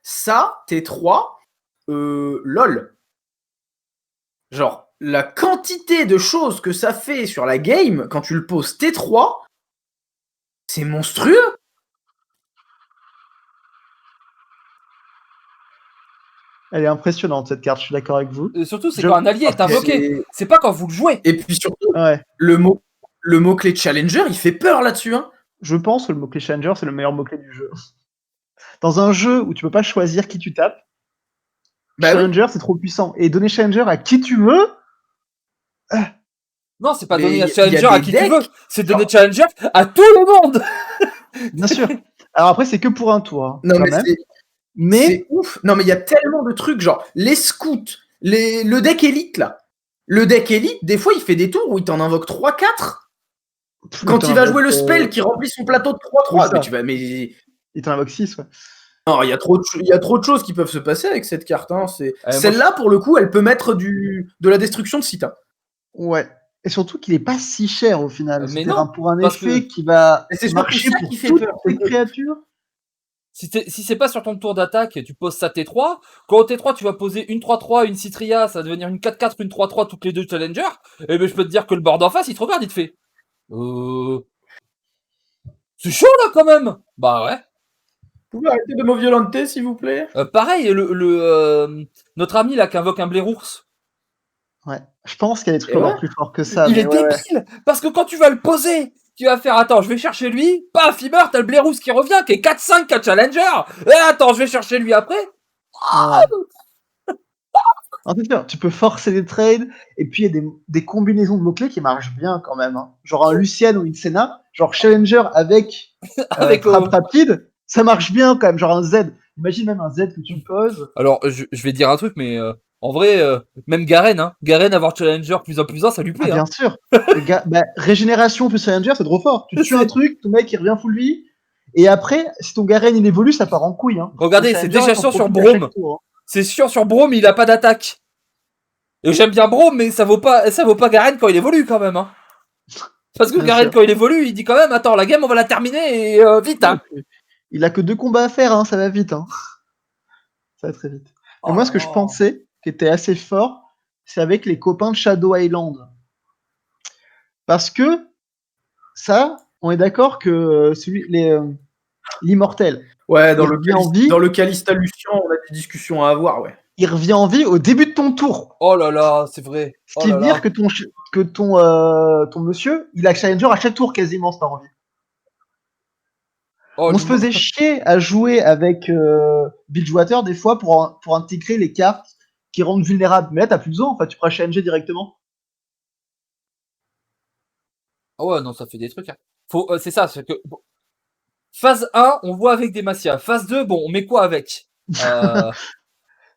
Ça, T3, lol. Genre, la quantité de choses que ça fait sur la game quand tu le poses T3, c'est monstrueux. Elle est impressionnante, cette carte, je suis d'accord avec vous. Et surtout, c'est quand un allié est invoqué. c'est- C'est pas quand vous le jouez. Et puis surtout, Ouais. le mot-clé challenger, il fait peur là-dessus. Hein. Je pense que le mot-clé challenger, c'est le meilleur mot-clé du jeu. Dans un jeu où tu peux pas choisir qui tu tapes, Bah oui. challenger, c'est trop puissant. Et donner challenger à qui tu veux, Non, c'est pas Mais donner y a challenger à des qui decks, tu veux. C'est donner genre- challenger à tout le monde. bien sûr. Alors après, c'est que pour un tour, hein, Non, quand mais même. c'est Mais ouf. Non, mais il y a tellement de trucs, genre les scouts, le deck élite là. Le deck élite, des fois, il fait des tours où il t'en invoque 3-4. Quand il va jouer le spell qui remplit son plateau de 3-3, mais tu vas. Mais... il t'en invoque 6, ouais. Non, il y a trop de choses qui peuvent se passer avec cette carte. Hein. Moi, Celle-là, pour le coup, elle peut mettre de la destruction de site. Hein. Ouais. Et surtout qu'il est pas si cher au final. Mais C'est non, pour un parce effet que- qui va Et c'est surtout marcher ça pour qui fait toutes peur. les créatures. Si c'est pas sur ton tour d'attaque, tu poses ça T3. Quand au T3, tu vas poser une 3-3, une Citria, ça va devenir une 4-4, une 3-3, toutes les deux challenger. Et ben, je peux te dire que le board en face, il te regarde, il te fait. C'est chaud là quand même. Bah ouais. Vous pouvez arrêter de me violenter, s'il vous plaît? Pareil, notre ami là qui invoque un blairours. Ouais. Je pense qu'il y a des trucs Et encore ouais. plus forts que ça. Il mais est ouais, ouais. débile parce que quand tu vas le poser, tu vas faire attends, je vais chercher lui, paf, il meurt, t'as le blairours qui revient, qui est 4-5, 4 challenger. Et attends, je vais chercher lui après. Ouais. En fait, tu peux forcer les trades, et puis il y a des combinaisons de mots-clés qui marchent bien quand même. Hein. Genre un Lucian ou une Senna, genre Challenger avec, Avec frappe rapide, ça marche bien quand même. Genre un Z. Imagine même un Z que tu poses. Alors, je vais dire un truc, mais en vrai, même Garen, hein. Garen avoir challenger +1/+1, ça lui Ah, plaît. bien Hein. sûr. Régénération plus Challenger, c'est trop fort. Tu tues un truc, ton mec il revient full vie. Et après, si ton Garen il évolue, ça part en couille. Hein. Regardez, Le c'est Challenger, déjà il s'en sûr sur profite à chaque Braum. tour, hein. C'est sûr sur Braum, il a pas d'attaque. Et j'aime bien Braum, mais ça vaut pas Garen quand il évolue quand même. Hein. Parce que Bien Garen sûr. quand il évolue, il dit quand même attends, la game on va la terminer et vite. Hein. Il a que 2 combats à faire, hein, ça va vite. Hein. Ça va très vite. Et Oh moi, là ce que je là. pensais, qui était assez fort, c'est avec les copains de Shadow Island. Parce que ça, on est d'accord que l'immortel, Ouais, dans il revient en vie. le Calista Lucian, on a des discussions à avoir, ouais. Il revient en vie au début de ton tour. Oh là là, c'est vrai. Ce Oh qui là veut dire là. que ton monsieur, il a Challenger à chaque tour quasiment, c'est pas envie. Oh, On se faisait chier à jouer avec Bilgewater des fois pour intégrer les cartes qui rendent vulnérables. Mais là, t'as plus besoin, en fait, tu pourras Challenger directement. Ah ouais, non, ça fait des trucs. Hein. C'est ça, c'est que bon, phase 1, on voit avec des Macia. Phase 2, bon, on met quoi avec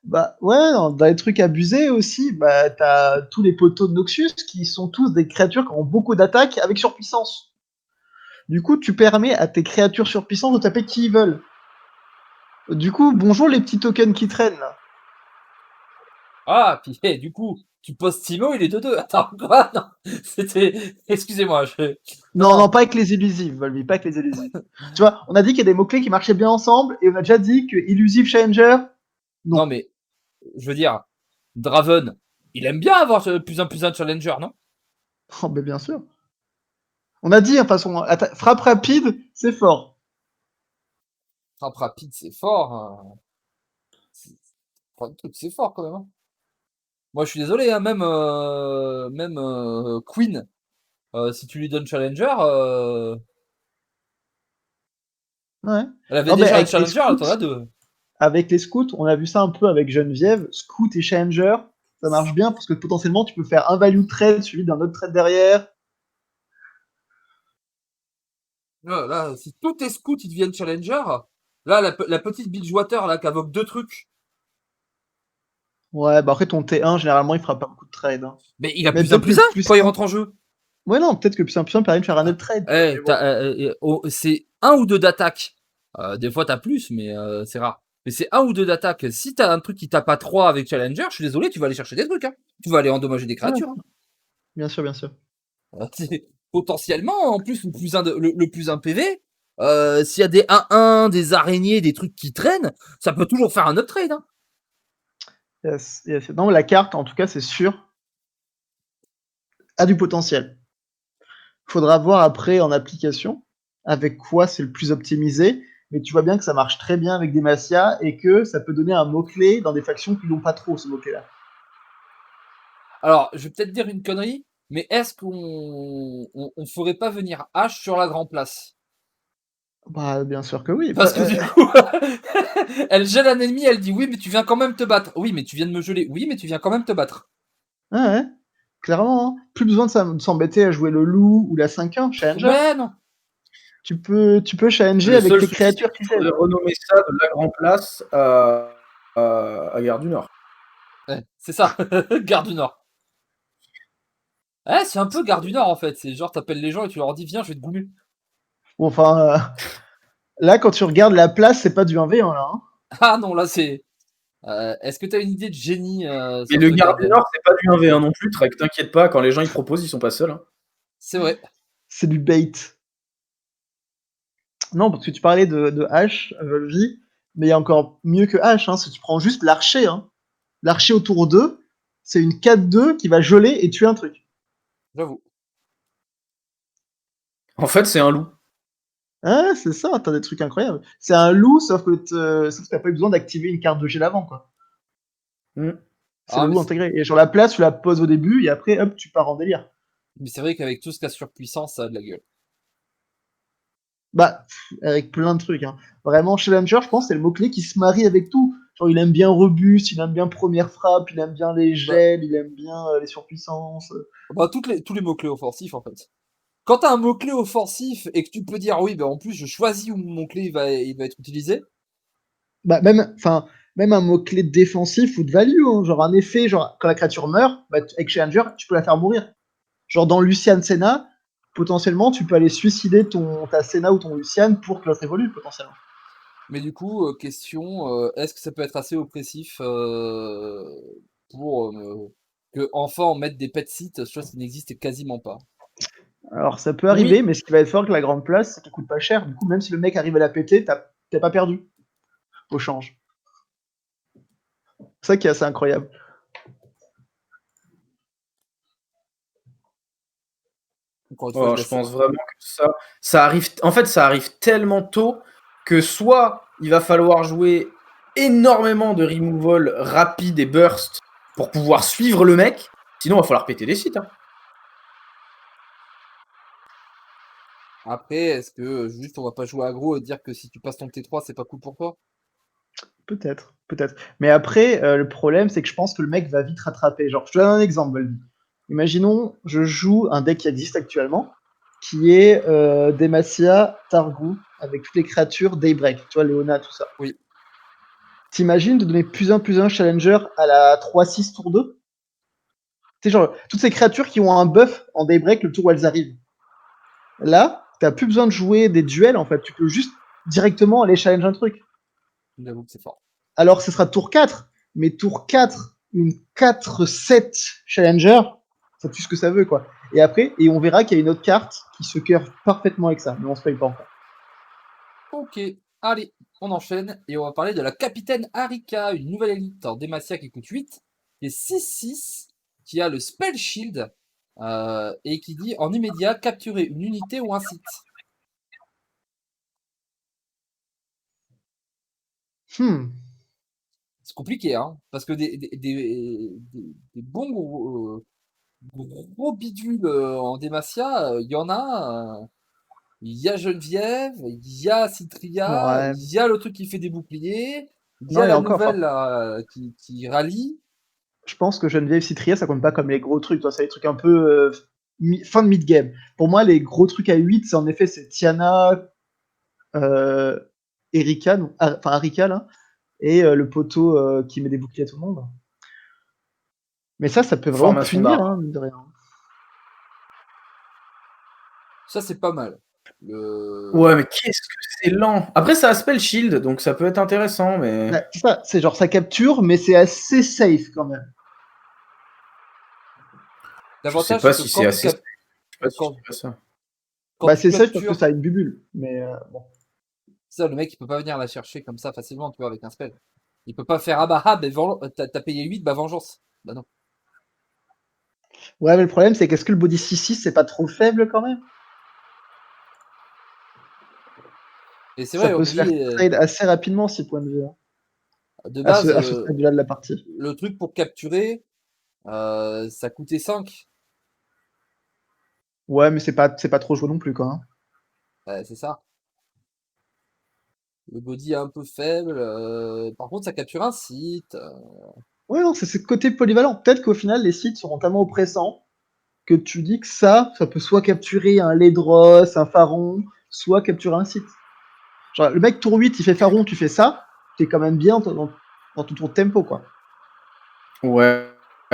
Bah ouais, dans les trucs abusés aussi, bah t'as tous les poteaux de Noxus qui sont tous des créatures qui ont beaucoup d'attaques avec surpuissance. Du coup, tu permets à tes créatures surpuissantes de taper qui ils veulent. Du coup, bonjour les petits tokens qui traînent là. Ah, puis du coup, tu poses Timo, il est 2-2. Attends, quoi? Non, c'était... Excusez-moi, Non, pas avec les illusives, Volby, pas avec les illusives. Tu vois, on a dit qu'il y a des mots-clés qui marchaient bien ensemble, et on a déjà dit que Illusive Challenger, Non, mais, je veux dire, Draven, il aime bien avoir +1/+1 challenger, non? Oh, ben bien sûr. On a dit, de toute façon, frappe rapide, c'est fort. Frappe rapide, c'est fort. C'est fort quand même. Hein. Moi, je suis désolé, hein, même Queen, si tu lui donnes Challenger, Ouais. elle avait Non, mais déjà un Challenger, elle t'en a 2. avec les scouts, on a vu ça un peu avec Geneviève. Scout et Challenger, ça marche bien parce que potentiellement tu peux faire un value trade suivi d'un autre trade derrière. Là, si tous tes scouts ils deviennent Challenger, là, la petite Bilgewater là, qui invoque 2 trucs, Ouais, bah après ton T1, généralement, il fera pas beaucoup de trades, hein. mais il a Mais plus un peut-être que plus le un plus quand il simple. rentre en jeu. Ouais, non, peut-être que le plus simple permet de faire un autre trade, tu vois, Eh, mais bon. c'est 1 ou 2 d'attaque. Des fois, t'as plus, mais c'est rare. Mais c'est 1 ou 2 d'attaque. Si t'as un truc qui tape à 3 avec Challenger, je suis désolé, tu vas aller chercher des trucs. Hein. Tu vas aller endommager des Ouais, créatures. Hein. bien sûr, bien sûr. Potentiellement, en plus, le plus 1 PV, s'il y a des 1-1, des araignées, des trucs qui traînent, ça peut toujours faire un uptrade. Hein. Yes, yes. Non, la carte, en tout cas, c'est sûr, a du potentiel. Faudra voir après en application avec quoi c'est le plus optimisé. Mais tu vois bien que ça marche très bien avec Demacia et que ça peut donner un mot-clé dans des factions qui n'ont pas trop ce mot-clé-là. Alors, je vais peut-être dire une connerie, mais est-ce qu'on ferait pas venir H sur la Grand Place? Bah, bien sûr que oui. Parce que du coup, elle gèle un ennemi, elle dit oui, mais tu viens quand même te battre. Oui, mais tu viens de me geler. Oui, mais tu viens quand même te battre. Ouais, ouais, clairement, hein. Plus besoin de s'embêter à jouer le loup ou la 5-1 challenger. Ouais, non. Tu peux challenger Le avec seul tes souci, c'est créatures qui qu'il faudrait gèlent. renommer ça de la Grand Place à Gare du Nord. Ouais, c'est ça, Gare du Nord. Ouais, c'est un peu Gare du Nord en fait. C'est genre, t'appelles les gens et tu leur dis, viens, je vais te goumer. Bon, enfin, là, quand tu regardes la place, c'est pas du 1v1 là, hein. Ah non, là c'est. Est-ce que t'as une idée de génie Mais sur le ce Gare du garden? Nord, c'est pas du 1v1 non plus, Trek. T'inquiète pas, quand les gens ils proposent, ils sont pas seuls. Hein. C'est vrai. C'est du bait. Non, parce que tu parlais de H, Volvi, mais il y a encore mieux que H, hein, si tu prends juste l'archer, hein. L'archer au tour 2, c'est une 4-2 qui va geler et tuer un truc. J'avoue. En fait, c'est un loup. Ah, c'est ça, t'as des trucs incroyables. C'est un loup, sauf que t'as pas eu besoin d'activer une carte de gel avant, quoi. Hmm. C'est Ah, le loup intégré. Et sur la place, tu la poses au début, et après, hop, tu pars en délire. mais c'est vrai qu'avec tout ce qu'il y a sur puissance, ça a de la gueule. Bah, avec plein de trucs, hein. Vraiment, Challenger, je pense, c'est le mot-clé qui se marie avec tout. Genre, il aime bien robuste, il aime bien première frappe, il aime bien les Bah, gels, il aime bien les surpuissances. tous les mots-clés offensifs en fait. Quand t'as un mot-clé offensif et que tu peux dire oui, bah en plus je choisis où mon mot-clé il va être utilisé. Bah, même un mot-clé défensif ou de value, hein. Genre un effet, genre quand la créature meurt, bah, avec Challenger, tu peux la faire mourir. Genre dans Lucian Senna, potentiellement, tu peux aller suicider ta Senna ou ton Lucian pour que l'autre évolue, potentiellement. Mais du coup, question, est-ce que ça peut être assez oppressif pour que enfin on mette des pet sites, chose qui n'existe quasiment pas. Alors ça peut Oui. arriver, mais ce qui va être fort avec la grande place, c'est qu'elle coûte pas cher. Du coup, même si le mec arrive à la péter, t'as pas perdu au change. C'est ça qui est assez incroyable. Encore une fois, je Oh, je laisse. pense vraiment que ça arrive. En fait, ça arrive tellement tôt que soit il va falloir jouer énormément de removal rapide et burst pour pouvoir suivre le mec, sinon il va falloir péter des sites. Hein. Après, est-ce que juste on va pas jouer aggro et dire que si tu passes ton T3, c'est pas cool pour toi? Peut-être, peut-être. Mais après, le problème, c'est que je pense que le mec va vite rattraper. Genre, je te donne un exemple, Volby. Imaginons, je joue un deck qui existe actuellement, qui est Demacia, Targou, avec toutes les créatures Daybreak, tu vois, Léona, tout ça. Oui. T'imagines de donner plus un challenger à la 3-6 tour 2? Tu sais, genre, toutes ces créatures qui ont un buff en Daybreak le tour où elles arrivent. Là, t'as plus besoin de jouer des duels, en fait. Tu peux juste directement aller challenge un truc. J'avoue que c'est fort. Alors, ce sera tour 4, mais tour 4, une 4-7 challenger, ça tue ce que ça veut, quoi. Et après, on verra qu'il y a une autre carte qui se curve parfaitement avec ça, mais on se paye pas encore. Ok, allez, on enchaîne et on va parler de la capitaine Harika, une nouvelle élite en Demacia qui coûte 8 et 6-6, qui a le Spell Shield et qui dit en immédiat capturer une unité ou un site. Hmm. C'est compliqué, hein, parce que des bons gros bidules en Demacia, il y en a. Il y a Geneviève, il y a Citria, Ouais. il y a le truc qui fait des boucliers, il y Non, a et la encore, nouvelle là, qui rallie. je pense que Geneviève Citria, ça compte pas comme les gros trucs. Toi, c'est des trucs un peu fin de mid-game. Pour moi, les gros trucs à 8, c'est en effet c'est Tiana, euh, Erika, enfin Arika, là, et le poteau qui met des boucliers à tout le monde. Mais ça peut vraiment Formation punir, d'armes. hein, mine de rien. Ça, c'est pas mal. Le... Ouais, mais qu'est-ce que c'est lent. Après, ça a spell shield, donc ça peut être intéressant, mais. Ouais, c'est ça, c'est genre ça capture, mais c'est assez safe quand même. Je sais L'avantage, pas c'est que si c'est assez. Je sais pas si je quand, dirais ça. quand Bah, tu c'est safe parce que captures, ça a une bubule. Mais bon. ça, le mec, il peut pas venir la chercher comme ça facilement, tu vois, avec un spell. Il peut pas faire ah bah ah, t'as payé 8, bah vengeance. Bah non. Ouais, mais le problème, c'est qu'est-ce que le body 6-6, c'est pas trop faible quand même? Et c'est Ça vrai, peut se faire oublie, trade assez rapidement, ces points de vue, hein, de à ce, base, à ce stade-là de la partie. le truc pour capturer, ça coûtait 5. Ouais, mais c'est pas trop joué non plus, quoi, hein. Ouais, c'est ça. Le body est un peu faible. Par contre, ça capture un site. Ouais, non, c'est ce côté polyvalent. Peut-être qu'au final, les sites seront tellement oppressants que tu dis que ça peut soit capturer un Ledros, un Pharaon, soit capturer un site. Genre, le mec tour 8, il fait Pharaon, tu fais ça, t'es quand même bien dans tout ton tempo, quoi. Ouais.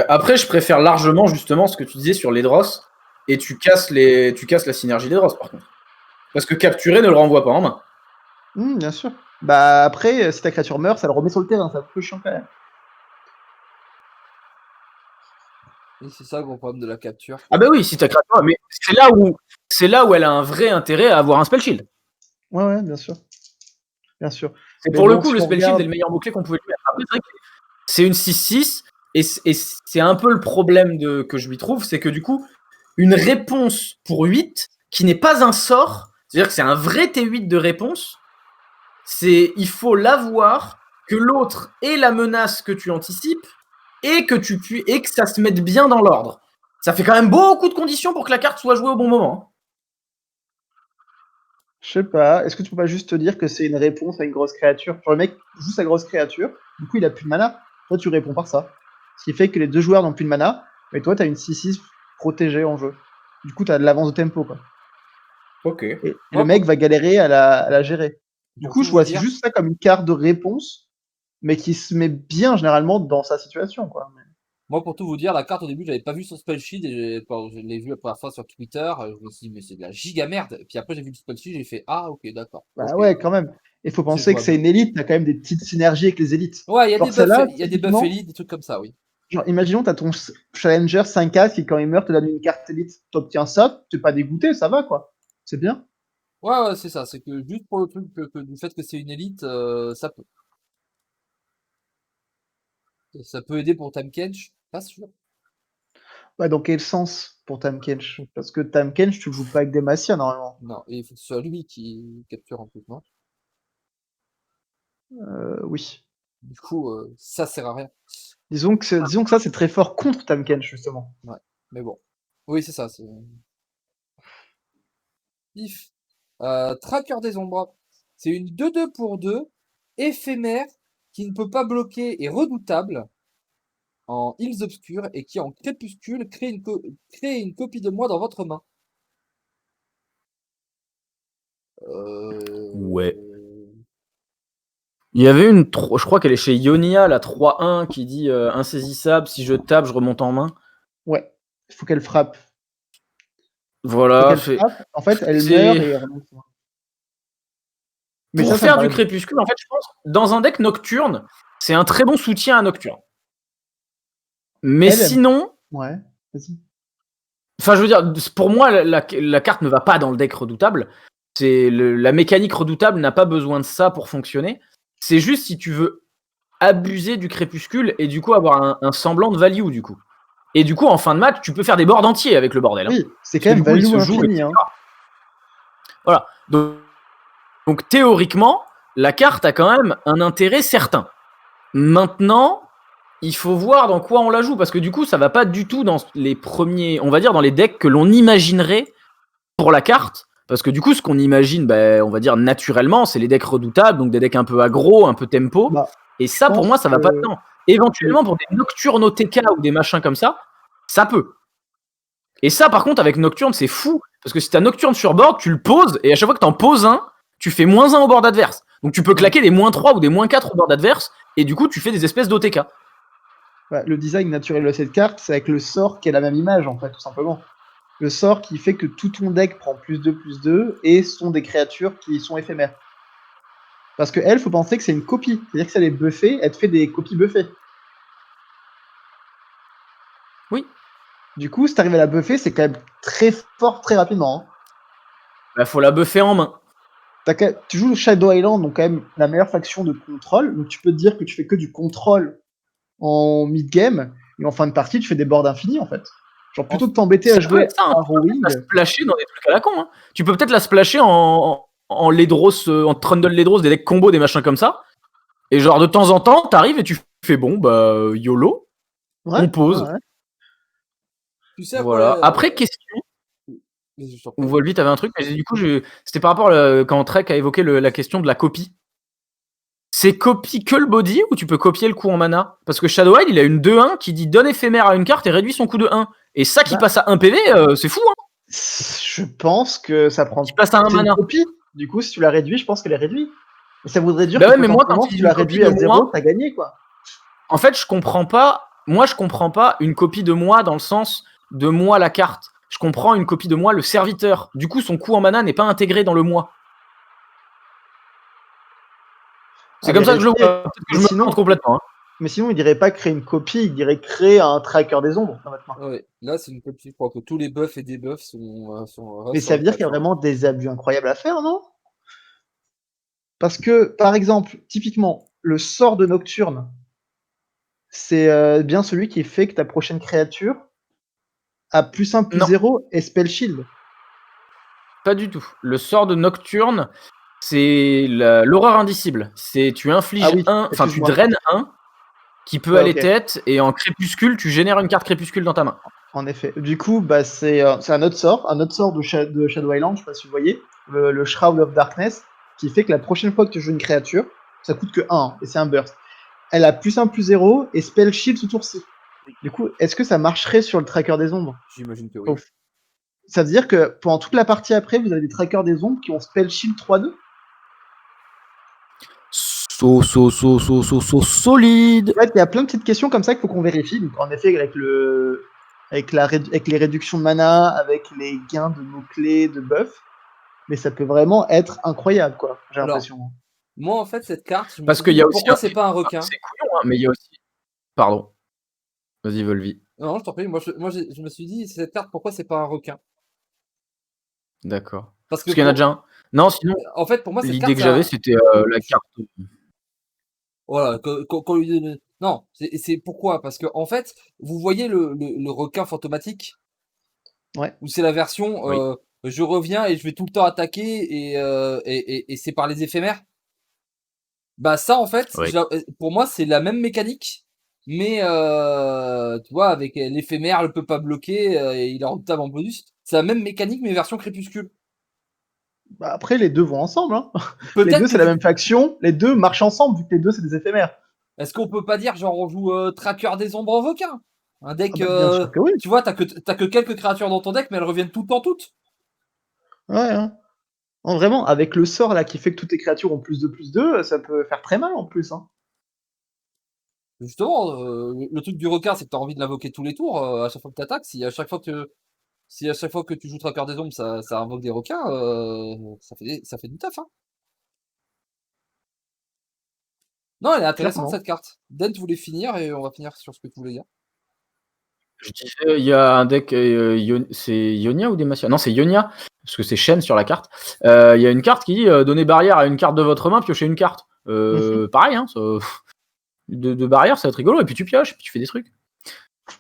Après, je préfère largement justement ce que tu disais sur les Dross, et tu casses la synergie des Dross par contre. Parce que capturer ne le renvoie pas en main. Bien sûr. Bah après, si ta créature meurt, ça le remet sur le terrain, c'est un peu chiant quand même. Et c'est ça le gros problème de la capture. Ah bah oui, si t'as créature, mais c'est là où elle a un vrai intérêt à avoir un spell shield. Ouais, bien sûr. Bien sûr. C'est Mais pour le bon, coup si le on spell shield regarde. est le meilleur mot-clé qu'on pouvait lui mettre. Après, c'est vrai que c'est une 6-6, et c'est un peu le problème que je lui trouve, c'est que du coup, une réponse pour 8 qui n'est pas un sort, c'est-à-dire que c'est un vrai T8 de réponse, il faut l'avoir, que l'autre ait la menace que tu anticipes, et que ça se mette bien dans l'ordre. Ça fait quand même beaucoup de conditions pour que la carte soit jouée au bon moment. Je sais pas, est-ce que tu peux pas juste te dire que c'est une réponse à une grosse créature? Genre le mec joue sa grosse créature, du coup il a plus de mana, toi tu réponds par ça. Ce qui fait que les deux joueurs n'ont plus de mana, mais toi t'as une 6-6 protégée en jeu. Du coup t'as de l'avance de tempo, quoi. Ok. Et le Moi, mec va galérer à la gérer. Du pour coup tout je vous vois dire, juste ça comme une carte de réponse, mais qui se met bien généralement dans sa situation, quoi. la carte au début, j'avais pas vu son spell sheet et quand je l'ai vu la première fois sur Twitter, je me suis dit, mais c'est de la giga merde. Et puis après, j'ai vu le spell sheet, j'ai fait, ah, ok, d'accord. Bah Ok, ouais, quand même. Il faut c'est penser que c'est jouable. une élite, t'as quand même des petites synergies avec les élites. Ouais, Genre celle-là, il y a des buffs typiquement, élites, des trucs comme ça, oui. genre, imaginons, t'as ton Challenger 5K qui, quand il meurt, te donne une carte élite. T'obtiens ça, t'es pas dégoûté, ça va, quoi. C'est bien. Ouais, c'est ça. C'est que juste pour le truc du fait que c'est une élite, ça peut. Ça peut aider pour Tam Kench, pas sûr. Ouais, dans quel sens pour Tahm Kench? Parce que Tahm Kench, tu le joues pas avec Demacia, normalement. Non, et il faut que ce soit lui qui capture en plus, non? Oui. Du coup, ça sert à rien. Disons que ça, c'est très fort contre Tahm Kench, justement. Ouais, mais bon. Oui, c'est ça. Pif. Tracker des ombres. C'est une 2-2 pour 2, éphémère, qui ne peut pas bloquer et redoutable en îles obscures et qui en crépuscule crée une copie de moi dans votre main. Ouais. Euh... Il y avait je crois qu'elle est chez Ionia, la 3-1, qui dit insaisissable, si je tape, je remonte en main. Ouais. Il faut qu'elle frappe. Faut Voilà, qu'elle frappe. En fait, elle meurt c'est. et elle remonte. Mais Pour ça me faire paraît du bon. crépuscule, en fait, je pense, dans un deck nocturne, c'est un très bon soutien à nocturne. Mais Elle. sinon, Ouais. Vas-y. enfin, je veux dire, pour moi, la carte ne va pas dans le deck redoutable. La mécanique redoutable n'a pas besoin de ça pour fonctionner. C'est juste si tu veux abuser du crépuscule et du coup avoir un semblant de value, du coup. Et du coup, en fin de match, tu peux faire des boards entiers avec le bordel. Hein. Oui, c'est Parce quand que même du coup, il value se joue, infini, etc. hein. Voilà. Donc, théoriquement, la carte a quand même un intérêt certain. Maintenant, il faut voir dans quoi on la joue, parce que du coup, ça va pas du tout dans les premiers, on va dire dans les decks que l'on imaginerait pour la carte. Parce que du coup, ce qu'on imagine, on va dire naturellement, c'est les decks redoutables, donc des decks un peu aggro, un peu tempo. Bah, Et ça, pour moi, ça va pas dedans. Éventuellement, pour des Nocturnes OTK ou des machins comme ça peut. Et ça, par contre, avec Nocturne, c'est fou. Parce que si t'as Nocturne sur board, tu le poses, et à chaque fois que t'en poses un, tu fais -1 au board adverse. Donc tu peux claquer des -3 ou des -4 au board adverse, et du coup, tu fais des espèces d'OTK. bah, le design naturel de cette carte, c'est avec le sort qui est la même image, en fait, tout simplement. Le sort qui fait que tout ton deck prend +2/+2 et sont des créatures qui sont éphémères. Parce que elle, faut penser que c'est une copie. C'est-à-dire que si elle est buffée, elle te fait des copies buffées. Oui. Du coup, si t'arrives à la buffer, c'est quand même très fort très rapidement. Hein. Bah, faut la buffer en main. Tu joues Shadow Island, donc quand même la meilleure faction de contrôle. Donc tu peux te dire que tu fais que du contrôle en mid-game, et en fin de partie, tu fais des boards infinis en fait. Genre plutôt que t'embêter à jouer ça, hein. Harrowing. Tu peux la splasher dans des trucs à la con. Hein. Tu peux peut-être la splasher en Ledros, en Trundle Ledros, des decks combo, des machins comme ça. Et genre de temps en temps, t'arrives et tu fais bon, YOLO, Ouais, on pose. ouais. Tu sais Voilà. quoi Après, question. Ou Volby, t'avais un truc, mais du coup, c'était par rapport quand Trek a évoqué la question de la copie. C'est copie que le body ou tu peux copier le coup en mana? Parce que Shadow Isle, il a une 2-1 qui dit donne éphémère à une carte et réduit son coût de 1. Et ça qui passe à 1 PV, c'est fou, hein? Je pense que ça prend. Qui passe à 1 C'est une mana. copie. Du coup, si tu la réduis, je pense qu'elle est réduite. Et ça voudrait dire Bah que ouais, mais moi, quand potentiellement, il si dit tu la une copie réduis à de 0, moi, t'as gagné quoi. en fait, je comprends pas. Moi, je comprends pas une copie de moi dans le sens de moi la carte. Je comprends une copie de moi le serviteur. Du coup, son coût en mana n'est pas intégré dans le moi. C'est comme ça que je le vois. Peut-être que je me plante complètement. Hein. Mais sinon, il dirait pas créer une copie, il dirait créer un tracker des ombres. Ouais, là c'est une copie, je crois que tous les buffs et debuffs sont Mais ça veut dire qu'il y a vraiment des abus incroyables à faire, non? Parce que, par exemple, typiquement, le sort de Nocturne, c'est bien celui qui fait que ta prochaine créature a +1/+0 et Spell Shield. Pas du tout. Le sort de Nocturne, c'est l'horreur indicible. C'est tu infliges tu draines 1 qui peut aller tête, et en crépuscule, tu génères une carte crépuscule dans ta main. En effet. Du coup, c'est un autre sort de Shadow Island, je sais pas si vous voyez, le Shroud of Darkness, qui fait que la prochaine fois que tu joues une créature, ça coûte que 1, et c'est un burst. Elle a +1/+0 et Spell Shield sous tour-ci. Du coup, est-ce que ça marcherait sur le tracker des ombres? J'imagine que oui. Ça veut dire que pendant toute la partie après, vous avez des trackers des ombres qui ont Spell Shield 3-2? Solide. En fait, il y a plein de petites questions comme ça qu'il faut qu'on vérifie. Donc, en effet, avec les réductions de mana, avec les gains de mots-clés, de buffs, mais ça peut vraiment être incroyable, quoi. J'ai l'impression. Moi, en fait, cette carte, parce qu'il y a aussi pourquoi c'est pas un requin? C'est couillon, hein, mais il y a aussi. Pardon. Vas-y, Volvi. Non, je t'en prie. Moi, je me suis dit, cette carte, pourquoi c'est pas un requin? D'accord. Parce qu'il y en a déjà un. Non, sinon. En fait, pour moi, l'idée que j'avais, c'était la carte. Voilà. Non, c'est pourquoi? Parce que en fait, vous voyez le requin fantomatique. Ouais. Où c'est la version, je reviens et je vais tout le temps attaquer et c'est par les éphémères. Bah ça, en fait, pour moi, c'est la même mécanique, mais tu vois, avec l'éphémère, le peut pas bloquer, et il est redoutable en bonus. C'est la même mécanique, mais version crépuscule. Bah après, les deux vont ensemble. Hein. Les Peut-être deux, c'est la même faction. Les deux marchent ensemble, vu que les deux, c'est des éphémères. Est-ce qu'on peut pas dire, genre, on joue Tracker des ombres en Voquin? Un deck, bien sûr que oui. tu vois, t'as que quelques créatures dans ton deck, mais elles reviennent tout le temps toutes. Ouais, hein. Non, vraiment, avec le sort là qui fait que toutes tes créatures ont +2/+2, ça peut faire très mal en plus. Hein. Justement, le truc du requin, c'est que t'as envie de l'invoquer tous les tours, à chaque fois que t'attaques. Si à chaque fois que tu joues Tracker des ombres, ça invoque des requins, ça fait du taf, hein. Non, elle est intéressante cette carte. Dent voulait finir et on va finir sur ce que tu voulais dire. Je disais, il y a un deck, c'est Ionia ou Demacia? Non, c'est Ionia, parce que c'est Shen sur la carte. Il y a une carte qui dit donnez barrière à une carte de votre main, piochez une carte. Pareil, hein, de barrière, ça va être rigolo, et puis tu pioches, et puis tu fais des trucs.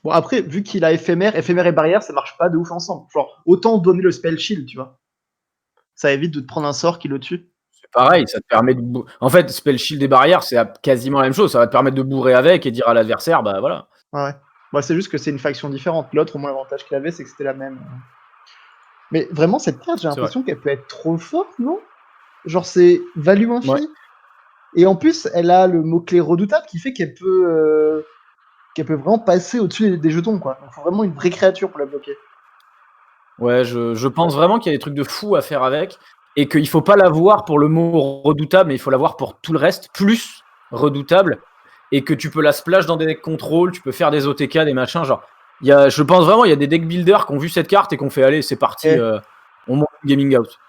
Bon, après, vu qu'il a éphémère et barrière, ça marche pas de ouf ensemble. Genre, autant donner le spell shield, tu vois. Ça évite de te prendre un sort qui le tue. Pareil, ça te permet de en fait, spell shield et barrière, c'est quasiment la même chose. Ça va te permettre de bourrer avec et dire à l'adversaire, bah voilà. Ouais. Bah, c'est juste que c'est une faction différente. L'autre, au moins, l'avantage qu'il avait, c'est que c'était la même. Mais vraiment, cette carte, j'ai C'est vrai. l'impression qu'elle peut être trop forte, non? Genre, c'est value infini. Et en plus, elle a le mot-clé redoutable qui fait qu'elle peut vraiment passer au-dessus des jetons, quoi. Donc, faut vraiment une vraie créature pour la bloquer. Ouais, je pense vraiment qu'il y a des trucs de fou à faire avec et qu'il faut pas l'avoir pour le mot redoutable, mais il faut l'avoir pour tout le reste, plus redoutable, et que tu peux la splash dans des decks contrôle, tu peux faire des OTK, des machins, genre. Je pense vraiment, il y a des deck builders qui ont vu cette carte et qui ont fait, allez, c'est parti, Eh. on monte Gaming Out.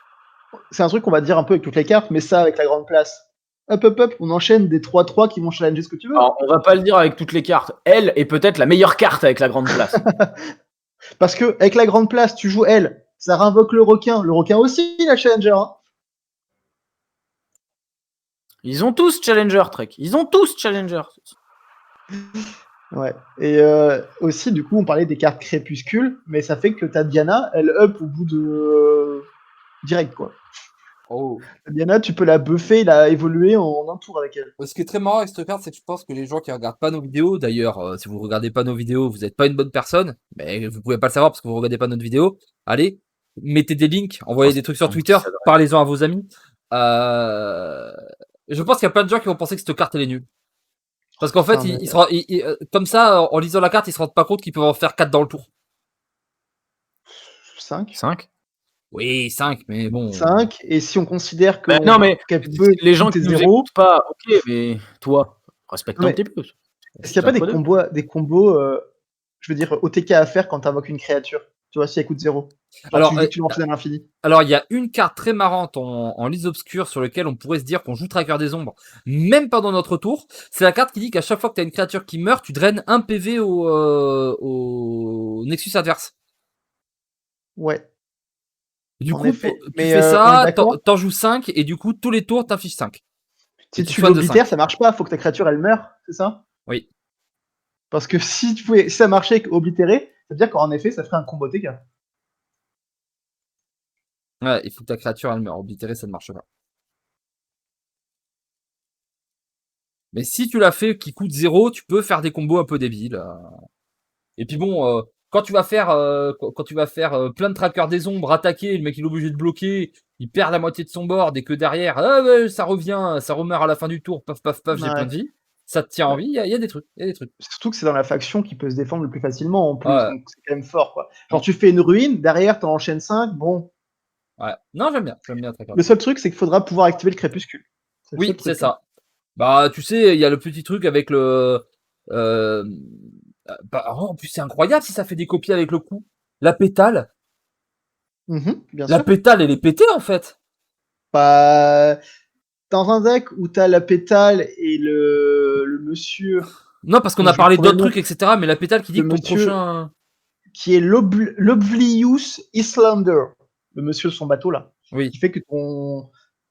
C'est un truc qu'on va dire un peu avec toutes les cartes, mais ça, avec la grande place. Hop, hop, hop, on enchaîne des 3-3 qui vont challenger ce que tu veux. Alors, on va pas le dire avec toutes les cartes. Elle est peut-être la meilleure carte avec la grande place. Parce que avec la grande place, tu joues elle, ça réinvoque le requin. Le requin aussi, il a challenger. Hein. Ils ont tous Challenger, Trek. Ils ont tous Challenger. Ouais. Et aussi, du coup, on parlait des cartes crépuscule, mais ça fait que ta Diana, elle up au bout de. Direct, quoi. Oh. Ta Diana, tu peux la buffer, la évoluer en un tour avec elle. Ce qui est très marrant avec cette carte, c'est que je pense que les gens qui regardent pas nos vidéos, d'ailleurs, si vous regardez pas nos vidéos, vous n'êtes pas une bonne personne, mais vous pouvez pas le savoir parce que vous regardez pas notre vidéo. Allez, mettez des links, envoyez des trucs sur Twitter, parlez-en à vos amis. Je pense qu'il y a plein de gens qui vont penser que cette carte elle est nulle. Parce qu'en fait, comme ça, en lisant la carte, ils se rendent pas compte qu'ils peuvent en faire 4 dans le tour. 5 5 Oui, 5, mais bon. 5, et si on considère que. Non, mais qu'elle peut les gens qui coûter nous 0, écoutent pas, ok, mais toi, respecte un petit peu. est-ce qu'il n'y a pas des combos, je veux dire, OTK à faire quand tu invoques une créature? Tu vois, si elle coûte 0. Genre, Alors, tu l'enchaînes à l'infini. Alors, il y a une carte très marrante en liste obscure sur laquelle on pourrait se dire qu'on joue Tracker des Ombres, même pendant notre tour. C'est la carte qui dit qu'à chaque fois que tu as une créature qui meurt, tu draines un PV au Nexus adverse. Ouais. Du En coup, effet. tu Mais, fais on est ça, d'accord. t'en joues 5, et du coup, tous les tours, t'affiches 5. Si Et tu soignes de l'oblitères, 5. ça marche pas. Faut que ta créature, elle meure, c'est ça? Oui. Parce que si ça marchait avec oblitéré, ça veut dire qu'en effet, ça ferait un combo TK. Ouais, il faut que ta créature, elle meure. Oblitéré, ça ne marche pas. Mais si tu l'as fait qui coûte 0, tu peux faire des combos un peu débiles. Et puis bon, quand tu vas faire plein de trackers des ombres, attaquer, le mec il est obligé de bloquer, il perd la moitié de son board et que derrière, ouais, ça revient, ça remeurt à la fin du tour, paf paf paf, j'ai plein de Ouais. vie. Ça te tient en vie, il y a des trucs, il y a des trucs. Surtout que c'est dans la faction qui peut se défendre le plus facilement en plus, Ouais. donc c'est quand même fort, quoi. Genre, tu fais une ruine, derrière, t'en enchaînes 5, bon. Ouais. Non, j'aime bien tracker. Le seul truc, c'est qu'il faudra pouvoir activer le crépuscule. C'est le Oui, seul c'est truc, hein. ça. Bah, tu sais, il y a le petit truc avec le. Euh, en plus, c'est incroyable si ça fait des copies avec le coup. La pétale. Bien La sûr. pétale, elle est pétée en fait. Bah, dans un deck où t'as la pétale et le monsieur. Non, parce qu'on Putain, a je vais parlé retrouver le d'autres nom. trucs, etc. Mais la pétale qui dit Le que ton monsieur prochain. qui est l'Oblivious Islander. Le monsieur de son bateau, là. Oui. Qui fait que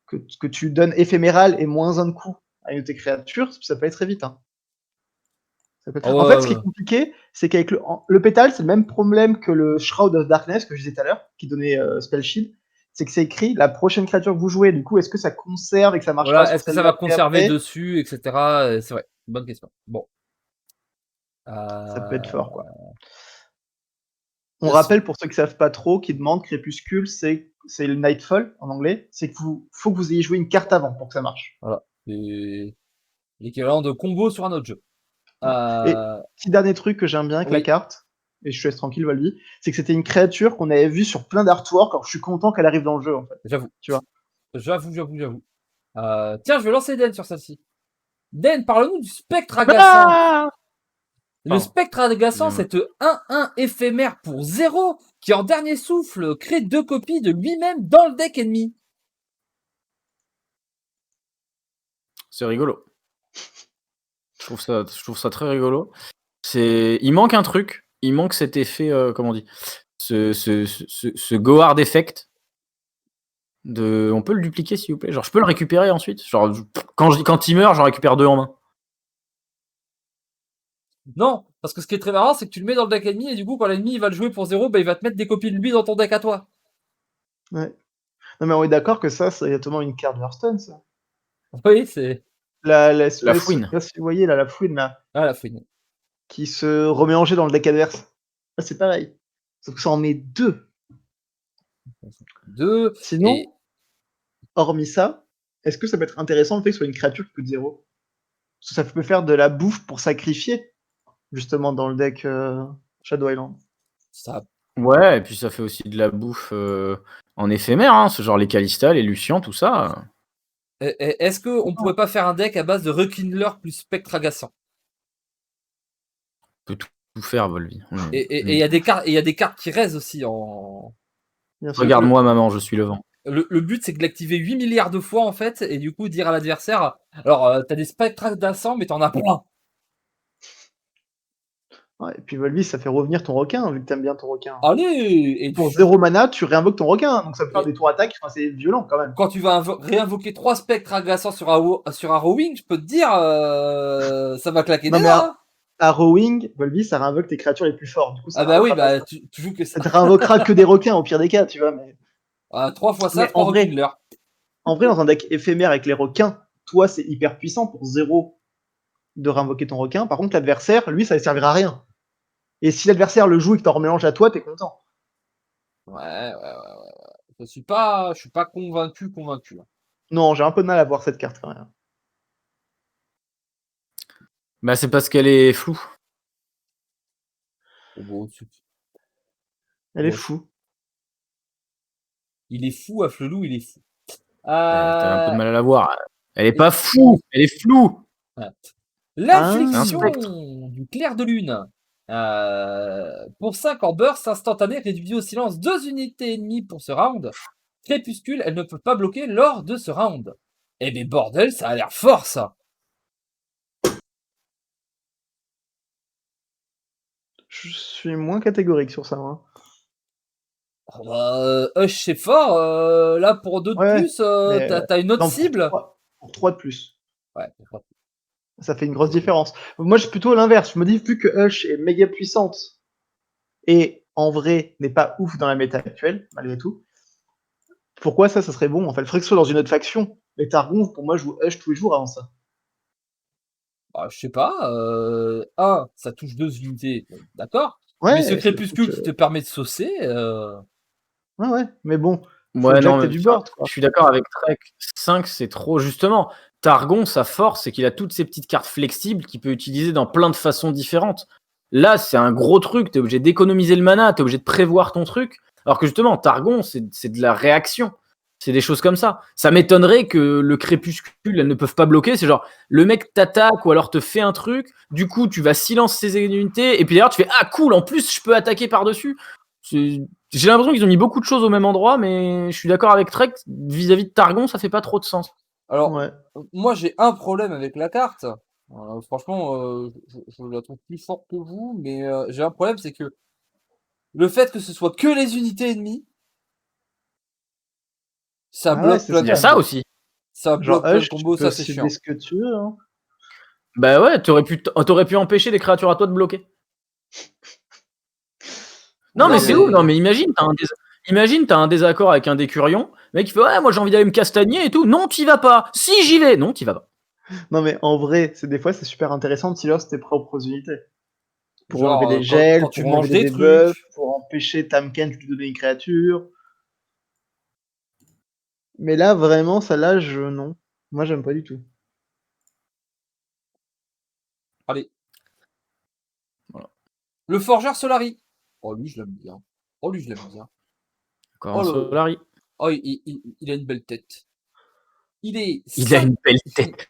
que tu donnes éphéméral et moins 1 de coup à une de tes créatures, ça peut aller très vite. Hein. En fait, ce qui est compliqué, c'est qu'avec le pétale, c'est le même problème que le Shroud of Darkness que je disais tout à l'heure, qui donnait Spell Shield. C'est que c'est écrit la prochaine créature que vous jouez. Du coup, est-ce que ça conserve et que ça marche pas Voilà, sur est-ce que ça celle-là va conserver après? dessus, etc. C'est vrai, bonne question. Bon. Ça peut être fort, quoi. On Euh, rappelle pour ceux qui savent pas trop, qui demandent Crépuscule, c'est le Nightfall en anglais. C'est que faut que vous ayez joué une carte avant pour que ça marche. Voilà. C'est l'équivalent de combo sur un autre jeu. Et petit dernier truc que j'aime bien avec la Oui, carte, et je te laisse tranquille, Volvi, c'est que c'était une créature qu'on avait vue sur plein d'artworks. Alors je suis content qu'elle arrive dans le jeu, en fait. j'avoue. Tu vois. J'avoue. Tiens, je vais lancer Den sur celle-ci. Den, parle-nous du spectre agaçant. Le spectre agaçant, c'est 1-1 éphémère pour 0 qui, en dernier souffle, crée 2 copies de lui-même dans le deck ennemi. C'est rigolo. Je trouve ça très rigolo. Il manque un truc. Il manque cet effet, comment on dit, ce go hard effect. On peut le dupliquer s'il vous plaît. Genre, je peux le récupérer ensuite. Genre, quand il meurt, j'en récupère 2 en main. Non, parce que ce qui est très marrant, c'est que tu le mets dans le deck ennemi et du coup, quand l'ennemi il va le jouer pour 0, bah, il va te mettre des copies de lui dans ton deck à toi. Ouais. Non, mais on est d'accord que ça, c'est exactement une carte Hearthstone, ça. Oui, c'est. La La espèce, je sais fouine. pas si vous voyez là, la fouine là, Ah, la fouine. qui se remélangeait dans le deck adverse. Là, c'est pareil. Sauf que ça en met 2. Deux. Et Sinon, hormis ça, est-ce que ça peut être intéressant le fait que ce soit une créature qui coûte 0? Parce que ça peut faire de la bouffe pour sacrifier, justement, dans le deck Shadow Island. ça. Ouais, et puis ça fait aussi de la bouffe en éphémère, hein, ce genre les Kalista, les Lucian, tout ça. Est-ce qu'on pourrait pas faire un deck à base de Rekindler plus Spectre Agaçant? On peut tout faire, Volvi. Et il y a des cartes, et il y a des cartes qui restent aussi en. Bien sûr. Regarde-moi, maman, je suis le vent. Le but, c'est de l'activer 8 milliards de fois, en fait, et du coup, dire à l'adversaire, alors, t'as des spectres agaçants, mais t'en as plein. Ouais, et puis Volvis, ça fait revenir ton requin, vu que t'aimes bien ton requin. Allez! Et Pour 0 mana, tu réinvoques ton requin, donc ça peut faire Et- des tours attaques, enfin, c'est violent quand même. quand tu vas réinvoquer 3 spectres agaçants sur Arrowing, je peux te dire, ça va claquer Non, des mais doigts, hein. Arrowing, Volvis, ça réinvoque tes créatures les plus fortes. Du coup, ça Ah bah oui, réinvoquera pas bah ça. tu joues que ça. Ça te réinvoquera que des requins au pire des cas, tu vois. Mais, 3 fois ça, mais 3 Rekindler. en vrai, dans un deck éphémère avec les requins, toi, c'est hyper puissant pour 0 de réinvoquer ton requin. Par contre, l'adversaire, lui, ça ne servira à rien. Et si l'adversaire le joue et que t'en remélanges à toi, t'es content. Ouais. Je suis pas convaincu. Hein. Non, j'ai un peu de mal à voir cette carte quand même. Bah, c'est parce qu'elle est floue. Bon, Elle est fou. il est fou, Afflelou, il est fou. T'as un peu de mal à la voir. Elle est Et- pas floue, elle est floue. Ouais. Ah. C'est un L'affliction spectre. du clair de lune. Pour 5 en burst instantané, réduit au silence 2 unités ennemies pour ce round. Crépuscule, elle ne peut pas bloquer lors de ce round. Eh ben bordel, ça a l'air fort ça. Je suis moins catégorique sur ça, moi. Hush c'est fort. Là pour 2 de Ouais, plus, mais t'as une autre non, cible. pour 3 de plus. Ouais. Ça fait une grosse différence. Moi, je suis plutôt l'inverse. Je me dis, vu que Hush est méga puissante et en vrai n'est pas ouf dans la méta actuelle, malgré tout, pourquoi ça serait bon? En fait, il faudrait que ce soit dans une autre faction. Les Targon, pour moi, joue Hush tous les jours avant ça. Bah, je sais pas. Ça touche 2 unités. D'accord. Mais ce Ouais, crépuscule qui te permet de saucer. ouais, mais bon, faut Ouais, déjà non, que t'aies mais du enfin, board, quoi. je suis d'accord avec Trek. 5, c'est trop. Justement, Targon, sa force, c'est qu'il a toutes ces petites cartes flexibles qu'il peut utiliser dans plein de façons différentes. Là, c'est un gros truc. T'es obligé d'économiser le mana, t'es obligé de prévoir ton truc. Alors que justement, Targon, c'est de la réaction. C'est des choses comme ça. Ça m'étonnerait que le crépuscule, elles ne peuvent pas bloquer. C'est genre, le mec t'attaque ou alors te fait un truc. Du coup, tu vas silencer ses unités. Et puis d'ailleurs, tu fais, ah cool, en plus, je peux attaquer par-dessus. J'ai l'impression qu'ils ont mis beaucoup de choses au même endroit, mais je suis d'accord avec Trek, vis-à-vis de Targon, ça fait pas trop de sens. Alors, Ouais. moi j'ai un problème avec la carte. Franchement, je la trouve plus forte que vous, mais j'ai un problème, c'est que le fait que ce soit que les unités ennemies, ça Ah ouais, bloque c'est plein de Il y a ça. ça combos. aussi. Ça Genre bloque plein de Hush, tu combos, peux ça c'est cibler chiant. ce que tu veux, hein. Bah ouais, t'aurais pu empêcher les créatures à toi de bloquer. Non, mais Non c'est ouf. Non, mais mais imagine, t'as un désaccord avec un décurion. Le mec, il fait, ouais, moi j'ai envie d'aller me castagner et tout. Non, t'y vas pas. Si, j'y vais. Non, t'y vas pas. Non, mais en vrai, c'est des fois, c'est super intéressant de sealer tes propres unités. Pour enlever genre des quand gels, tu pour enlever manges des des debuffs, trucs. pour empêcher Tamken de lui donner une créature. Mais là, vraiment, celle-là, non. Moi, j'aime pas du tout. Allez, Voilà. le forgeur Solari. Oh lui je l'aime bien. Oh lui je l'aime bien. Encore Oh un le, Solari. oh il a une belle tête. Il est Il a 5. une belle tête.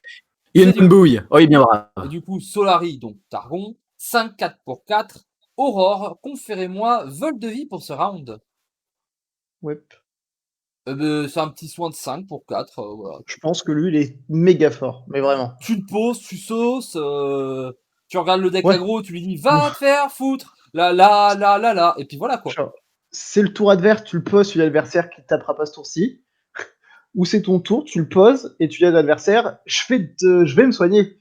Il a C'est une du, bouille. Oh, il est bien brave. du coup Solari, donc Targon, 5-4 pour 4. Aurore, conférez-moi vol de vie pour ce round. Ouais. C'est un petit soin de 5 pour 4. Voilà. Je pense que lui, il est méga fort. Mais vraiment. Tu le poses, tu sauces, tu regardes le deck Ouais. aggro, tu lui dis va te faire foutre, là, et puis voilà quoi. Genre, c'est le tour adverse, tu le poses sur l'adversaire qui ne tapera pas ce tour-ci. Ou c'est ton tour, tu le poses et tu dis à l'adversaire, je vais me soigner.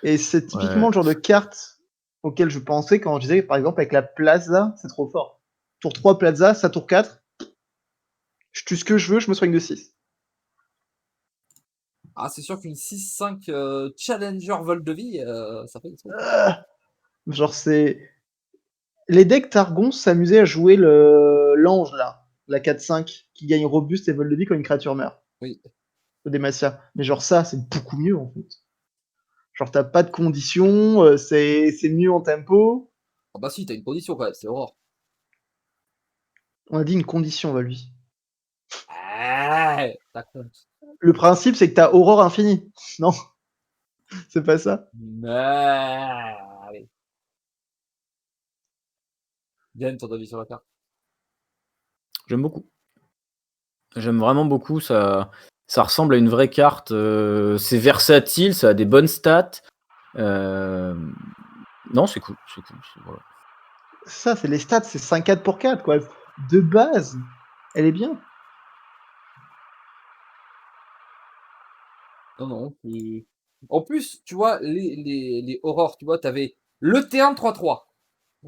Et c'est typiquement Ouais. le genre de carte auquel je pensais quand je disais, par exemple, avec la Plaza, c'est trop fort. Tour 3 Plaza, ça tour 4, Je tue ce que je veux, je me soigne de 6. Ah, c'est sûr qu'une 6-5 Challenger vol de vie, ça fait des trucs. Genre, c'est. Les decks Targon s'amusaient à jouer l'ange, là, la 4-5, qui gagne robuste et vol de vie quand une créature meurt. Oui. Le Demacia. Mais genre, ça, c'est beaucoup mieux, en fait. Genre, t'as pas de conditions, c'est mieux en tempo. Ah bah si, t'as une condition quand même, c'est Aurore. On a dit une condition, va lui. Ah, d'accord. Le principe, c'est que t'as Aurore infinie. Non, c'est pas ça. Allez. Yann, ton avis sur la carte? J'aime beaucoup. J'aime vraiment beaucoup. Ça ressemble à une vraie carte. C'est versatile, ça a des bonnes stats. Non, c'est cool. Voilà. Ça, c'est les stats, c'est 5-4 pour 4, quoi. De base, elle est bien. Non. En plus, tu vois, les Aurores, tu vois, t'avais le T1 3-3,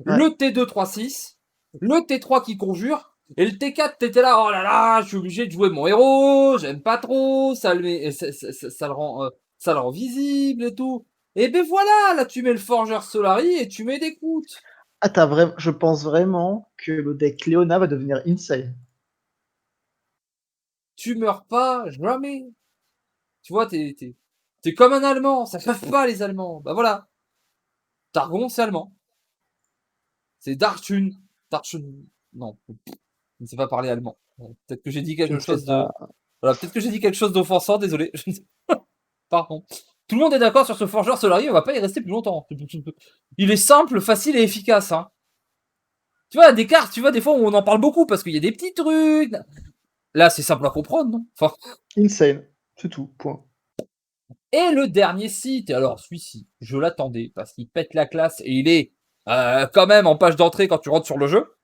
le T2 3-6, le T3 qui conjure, et le T4, t'étais là, oh là là, je suis obligé de jouer mon héros, j'aime pas trop, ça le rend visible et tout. Et ben voilà, là tu mets le Forger Solari et tu mets des croûtes. Ah, je pense vraiment que le deck Léona va devenir insane. Tu meurs pas, jamais. Tu vois, t'es comme un Allemand, ça fait pas les Allemands. Bah voilà. Targon, c'est allemand. C'est Darchun. Darchun. Non, je ne sais pas parler allemand. Peut-être que j'ai dit Je quelque ne sais chose de. pas. Voilà, peut-être que j'ai dit quelque chose d'offensant, désolé. Je ne sais pas. Pardon. Tout le monde est d'accord sur ce forgeur Solari, on va pas y rester plus longtemps. Il est simple, facile et efficace. Hein. Tu vois, des cartes, tu vois, des fois on en parle beaucoup parce qu'il y a des petits trucs. Là, c'est simple à comprendre, non? Enfin. Insane. C'est tout, point. Et le dernier site, et alors celui-ci, je l'attendais parce qu'il pète la classe et il est quand même en page d'entrée quand tu rentres sur le jeu.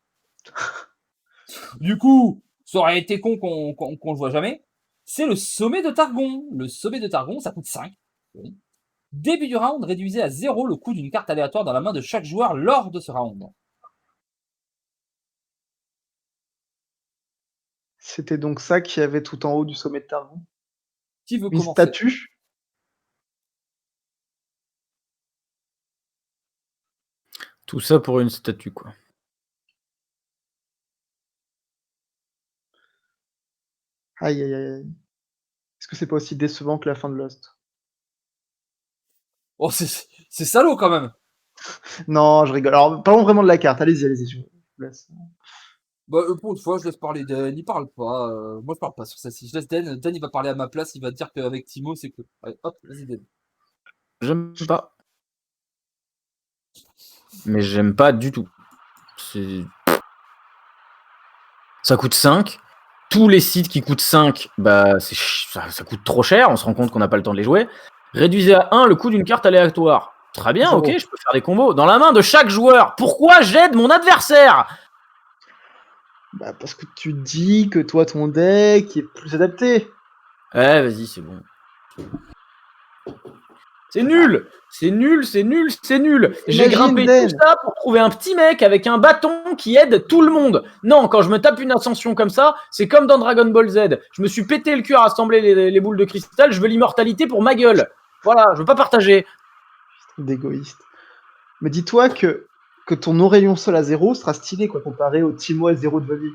Du coup, ça aurait été con qu'on le voit jamais. C'est le sommet de Targon. Le sommet de Targon, ça coûte 5. Oui. Début du round, réduisez à 0 le coût d'une carte aléatoire dans la main de chaque joueur lors de ce round. C'était donc ça qu'il y avait tout en haut du sommet de Targon. Qui veut Une commencer? statue. Tout ça pour une statue, quoi. Aïe, aïe, aïe. Est-ce que c'est pas aussi décevant que la fin de Lost? Oh, c'est salaud quand même. Non, je rigole. Alors, parlons vraiment de la carte. Allez-y, je vous laisse. Bah, pour une fois, je laisse parler Dan, il parle pas. Moi, je parle pas sur celle-ci. Je laisse Dan. Dan, il va parler à ma place. Il va dire qu'avec Timo, c'est que. Allez, hop, vas-y, Dan. J'aime pas. Mais j'aime pas du tout. Ça coûte 5. Tous les sites qui coûtent 5, bah, ça coûte trop cher. On se rend compte qu'on n'a pas le temps de les jouer. Réduisez à 1 le coût d'une carte aléatoire. Très bien, 0. ok, je peux faire des combos. Dans la main de chaque joueur. Pourquoi j'aide mon adversaire? Bah, parce que tu dis que toi, ton deck est plus adapté. Vas-y, c'est bon. C'est nul. C'est nul. J'ai grimpé Dan. tout ça pour trouver un petit mec avec un bâton qui aide tout le monde. Non, quand je me tape une ascension comme ça, c'est comme dans Dragon Ball Z. Je me suis pété le cul à rassembler les boules de cristal, je veux l'immortalité pour ma gueule. Voilà, je veux pas partager. D'égoïste. Mais dis-toi que ton Aurélien Sol à 0 sera stylé, quoi, comparé au Timo à 0 de Bobby.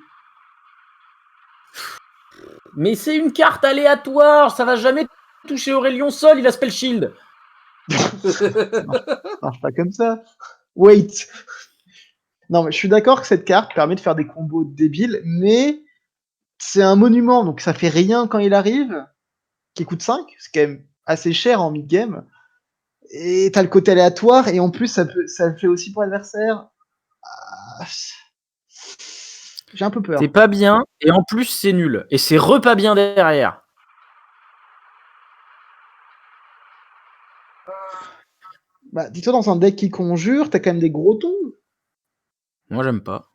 Mais c'est une carte aléatoire, ça va jamais toucher Aurélien Sol, il a Spell Shield. Ça marche pas comme ça. Wait. Non, mais je suis d'accord que cette carte permet de faire des combos débiles, mais c'est un monument, donc ça fait rien quand il arrive, qui coûte 5, c'est quand même assez cher en mid-game. Et t'as le côté aléatoire, et en plus, ça le fait aussi pour l'adversaire. Ah, j'ai un peu peur. C'est pas bien, et en plus c'est nul. Et c'est pas bien derrière. Bah, dis-toi, dans un deck qui conjure, t'as quand même des gros tons. Moi j'aime pas.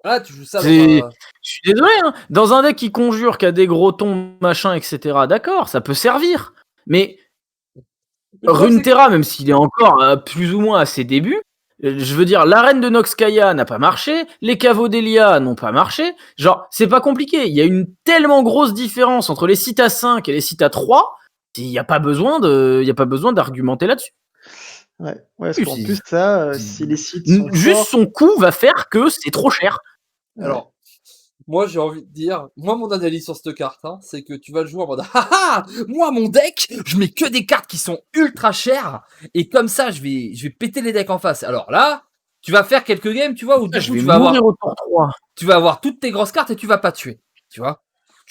Ah, tu joues ça dans Je suis désolé, hein. Dans un deck qui conjure, qui a des gros tons, machin, etc., d'accord, ça peut servir. Mais Runeterra, même s'il est encore plus ou moins à ses débuts, Je veux dire, l'arène de Noxkaya n'a pas marché, les caveaux d'Elia n'ont pas marché. Genre, c'est pas compliqué. Il y a une tellement grosse différence entre les sites à 5 et les sites à 3. Il n'y a pas besoin d'argumenter là-dessus. Ouais, parce qu'en plus, ça, si les sites sont Juste forts... son coût va faire que c'est trop cher. Alors, moi j'ai envie de dire, mon analyse sur cette carte, hein, c'est que tu vas le jouer en mode haha, moi mon deck, je mets que des cartes qui sont ultra chères, et comme ça je vais péter les decks en face. Alors là, tu vas faire quelques games, tu vois, où du Je coup vais tu vas mourir au tour 3. tu vas avoir toutes tes grosses cartes et tu vas pas tuer, tu vois.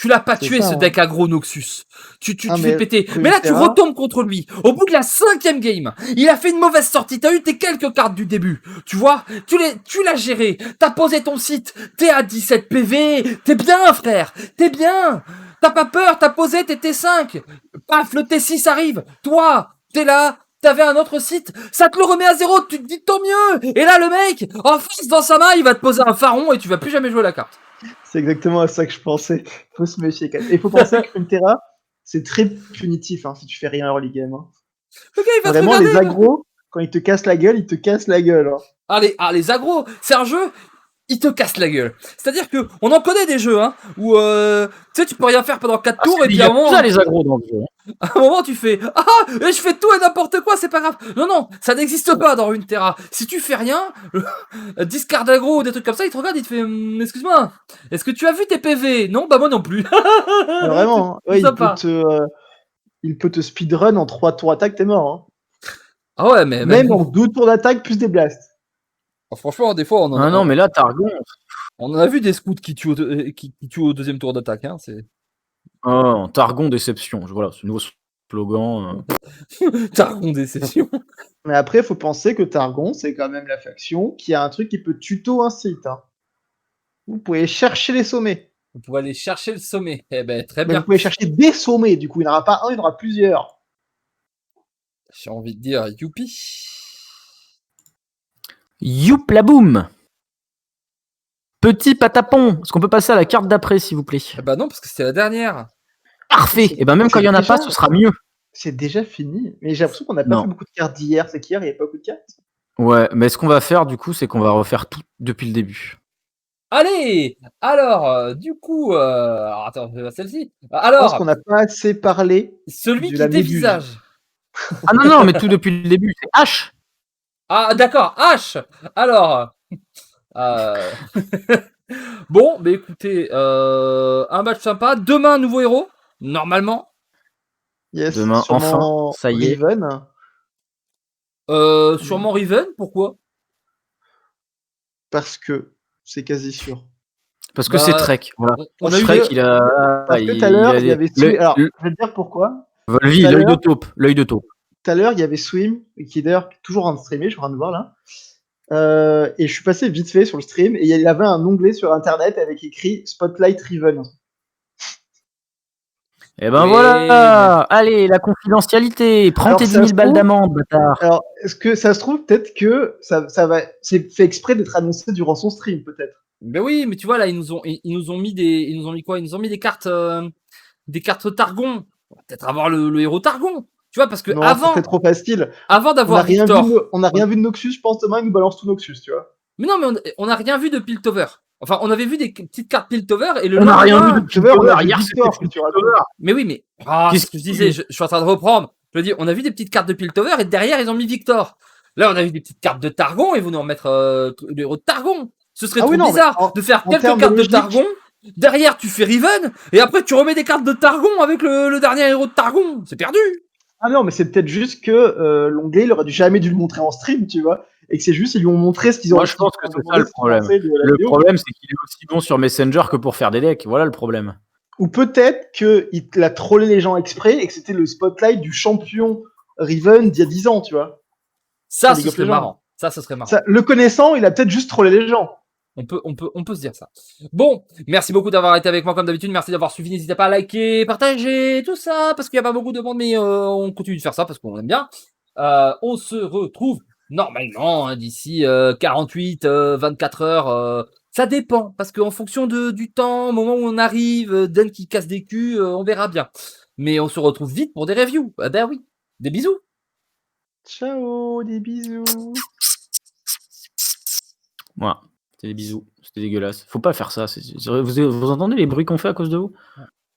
Tu l'as pas C'est tué ça, ce hein. deck aggro Noxus. Tu Ah, fais mais péter. Mais là tu Runeterra- retombes contre lui. Au bout de la 5e game, il a fait une mauvaise sortie. T'as eu tes quelques cartes du début. Tu vois, tu l'as géré. T'as posé ton site. T'es à 17 PV. T'es bien, frère. T'es bien. T'as pas peur. T'as posé tes T5. Paf, le T6 arrive. Toi, t'es là. T'avais un autre site, ça te le remet à 0, tu te dis tant mieux. Et là, le mec, en face dans sa main, il va te poser un pharaon et tu vas plus jamais jouer la carte. C'est exactement à ça que je pensais. Faut se méfier quand même. Et il faut penser que Runeterra, c'est très punitif hein, si tu fais rien early game. Hein. Le gars, il va Vraiment, te regarder. les agros, quand ils te cassent la gueule, ils te cassent la gueule. Hein. Les agros, c'est un jeu, il te casse la gueule. C'est-à-dire que on en connaît des jeux, hein, où tu sais, tu peux rien faire pendant 4 tours et puis à un moment, ça les agros dans le jeu. à un moment tu fais et je fais tout et n'importe quoi, c'est pas grave. Non, ça n'existe pas dans Runeterra. Si tu fais rien, discard aggro ou des trucs comme ça, il te regarde, il te fait excuse-moi, est-ce que tu as vu tes PV? Non, bah moi non plus. Mais vraiment, hein. Ouais, Sympa. il peut te speedrun en 3 tours d'attaque, t'es mort. Hein. Ah ouais, mais Même en 2 tours d'attaque plus des blasts. franchement, des fois, Ah non, mais là, Targon. on en a vu des scouts qui tuent qui tuent au deuxième tour d'attaque. Hein, c'est Oh, Targon déception. Voilà, ce nouveau slogan. Targon déception. Mais après, faut penser que Targon, c'est quand même la faction qui a un truc qui peut tuto un site. Hein. Vous pouvez chercher les sommets. On pourrait aller chercher le sommet. Eh ben, très Mais bien. vous pouvez chercher des sommets, du coup. Il n'y en aura pas un, il y en aura plusieurs. J'ai envie de dire youpi. Youp la boum. Petit patapon. Est-ce qu'on peut passer à la carte d'après, s'il vous plaît? Eh ben non, parce que c'était la dernière. Parfait. Et ben même quand il y en a pas, ce sera mieux. C'est déjà fini. Mais j'ai l'impression qu'on n'a pas Non. fait beaucoup de cartes d'hier. C'est qu'hier, il n'y avait pas beaucoup de cartes. Ouais, mais ce qu'on va faire du coup, c'est qu'on va refaire tout depuis le début. Allez, alors, du coup, alors, attends, je vais voir celle-ci. Je pense Alors, qu'on n'a pas assez parlé celui de qui la méduse. dévisage. Ah non, mais tout depuis le début. C'est H. Ah, d'accord, H. Alors, euh, bon, bah écoutez, un match sympa. Demain, nouveau héros, normalement. Yes, Demain, sûrement enfin, ça y est. Riven. Sûrement Riven, pourquoi? Parce que c'est quasi sûr. Parce que Bah, c'est Trek. Voilà. on a eu Trek, des- il a. Parce que tout à l'heure, il y avait Swim. Alors, le- je vais te dire pourquoi. Volvi, tout à l'œil de l'heure- taupe. L'œil de taupe. Tout à l'heure, il y avait Swim, qui est d'ailleurs toujours en train de streamer, je suis en train de voir là. Et je suis passé vite fait sur le stream, et il y avait un onglet sur internet avec écrit Spotlight Riven. Et ben Oui, voilà. Allez, la confidentialité. Prends Alors, tes 10 ça 000 se balles trouve- d'amende, bâtard. Alors, est-ce que ça se trouve peut-être que ça va. C'est fait exprès d'être annoncé durant son stream, peut-être. Ben oui, mais tu vois là, ils nous ont mis quoi? Ils nous ont mis des cartes Targon. On va peut-être avoir le héros Targon. Tu vois, parce que Non, avant c'est trop facile. avant On n'a d'avoir rien, Victor. on a rien vu de Noxus, je pense demain, il nous balance tout Noxus, tu vois. Mais non, mais on n'a rien vu de Piltover. Enfin, on avait vu des petites cartes Piltover et le On n'a rien lendemain- vu de Tu vois, on a vu Hier, Victor, c'était tu vois. Piltover. Mais oui, mais Qu'est-ce ce que je disais, je suis en train de reprendre. Je veux dire, on a vu des petites cartes de Piltover et derrière ils ont mis Victor. Là, on a vu des petites cartes de Targon et vous nous remettre le héros de Targon. Ce serait Ah trop oui, non, mais bizarre de faire en quelques termes de cartes de logique- Targon. Derrière, tu fais Riven et après tu remets des cartes de Targon avec le dernier héros de Targon. C'est perdu. Ah non, mais c'est peut-être juste que l'onglet, il aurait jamais dû le montrer en stream, tu vois. Et que c'est juste, ils lui ont montré ce qu'ils ont Moi, je pense que c'est ça le problème. Le problème, c'est qu'il est aussi bon sur Messenger que pour faire des decks. Voilà le problème. Ou peut-être qu'il a trollé les gens exprès et que c'était le spotlight du champion Riven d'il y a 10 ans, tu vois. Ça, League ce of serait Legends. marrant. Ça, ce serait marrant. Ça, le connaissant, il a peut-être juste trollé les gens. On peut se dire ça. Bon, merci beaucoup d'avoir été avec moi comme d'habitude. Merci d'avoir suivi. N'hésitez pas à liker, partager, tout ça, parce qu'il n'y a pas beaucoup de monde, mais on continue de faire ça parce qu'on aime bien. On se retrouve normalement hein, d'ici 48, 24 heures. Ça dépend, parce qu'en fonction du temps, au moment où on arrive, Dan qui casse des culs, on verra bien. Mais on se retrouve vite pour des reviews. Ben oui, des bisous. Ciao, des bisous. Voilà. C'était des bisous. C'était dégueulasse. Faut pas faire ça. Vous entendez les bruits qu'on fait à cause de vous?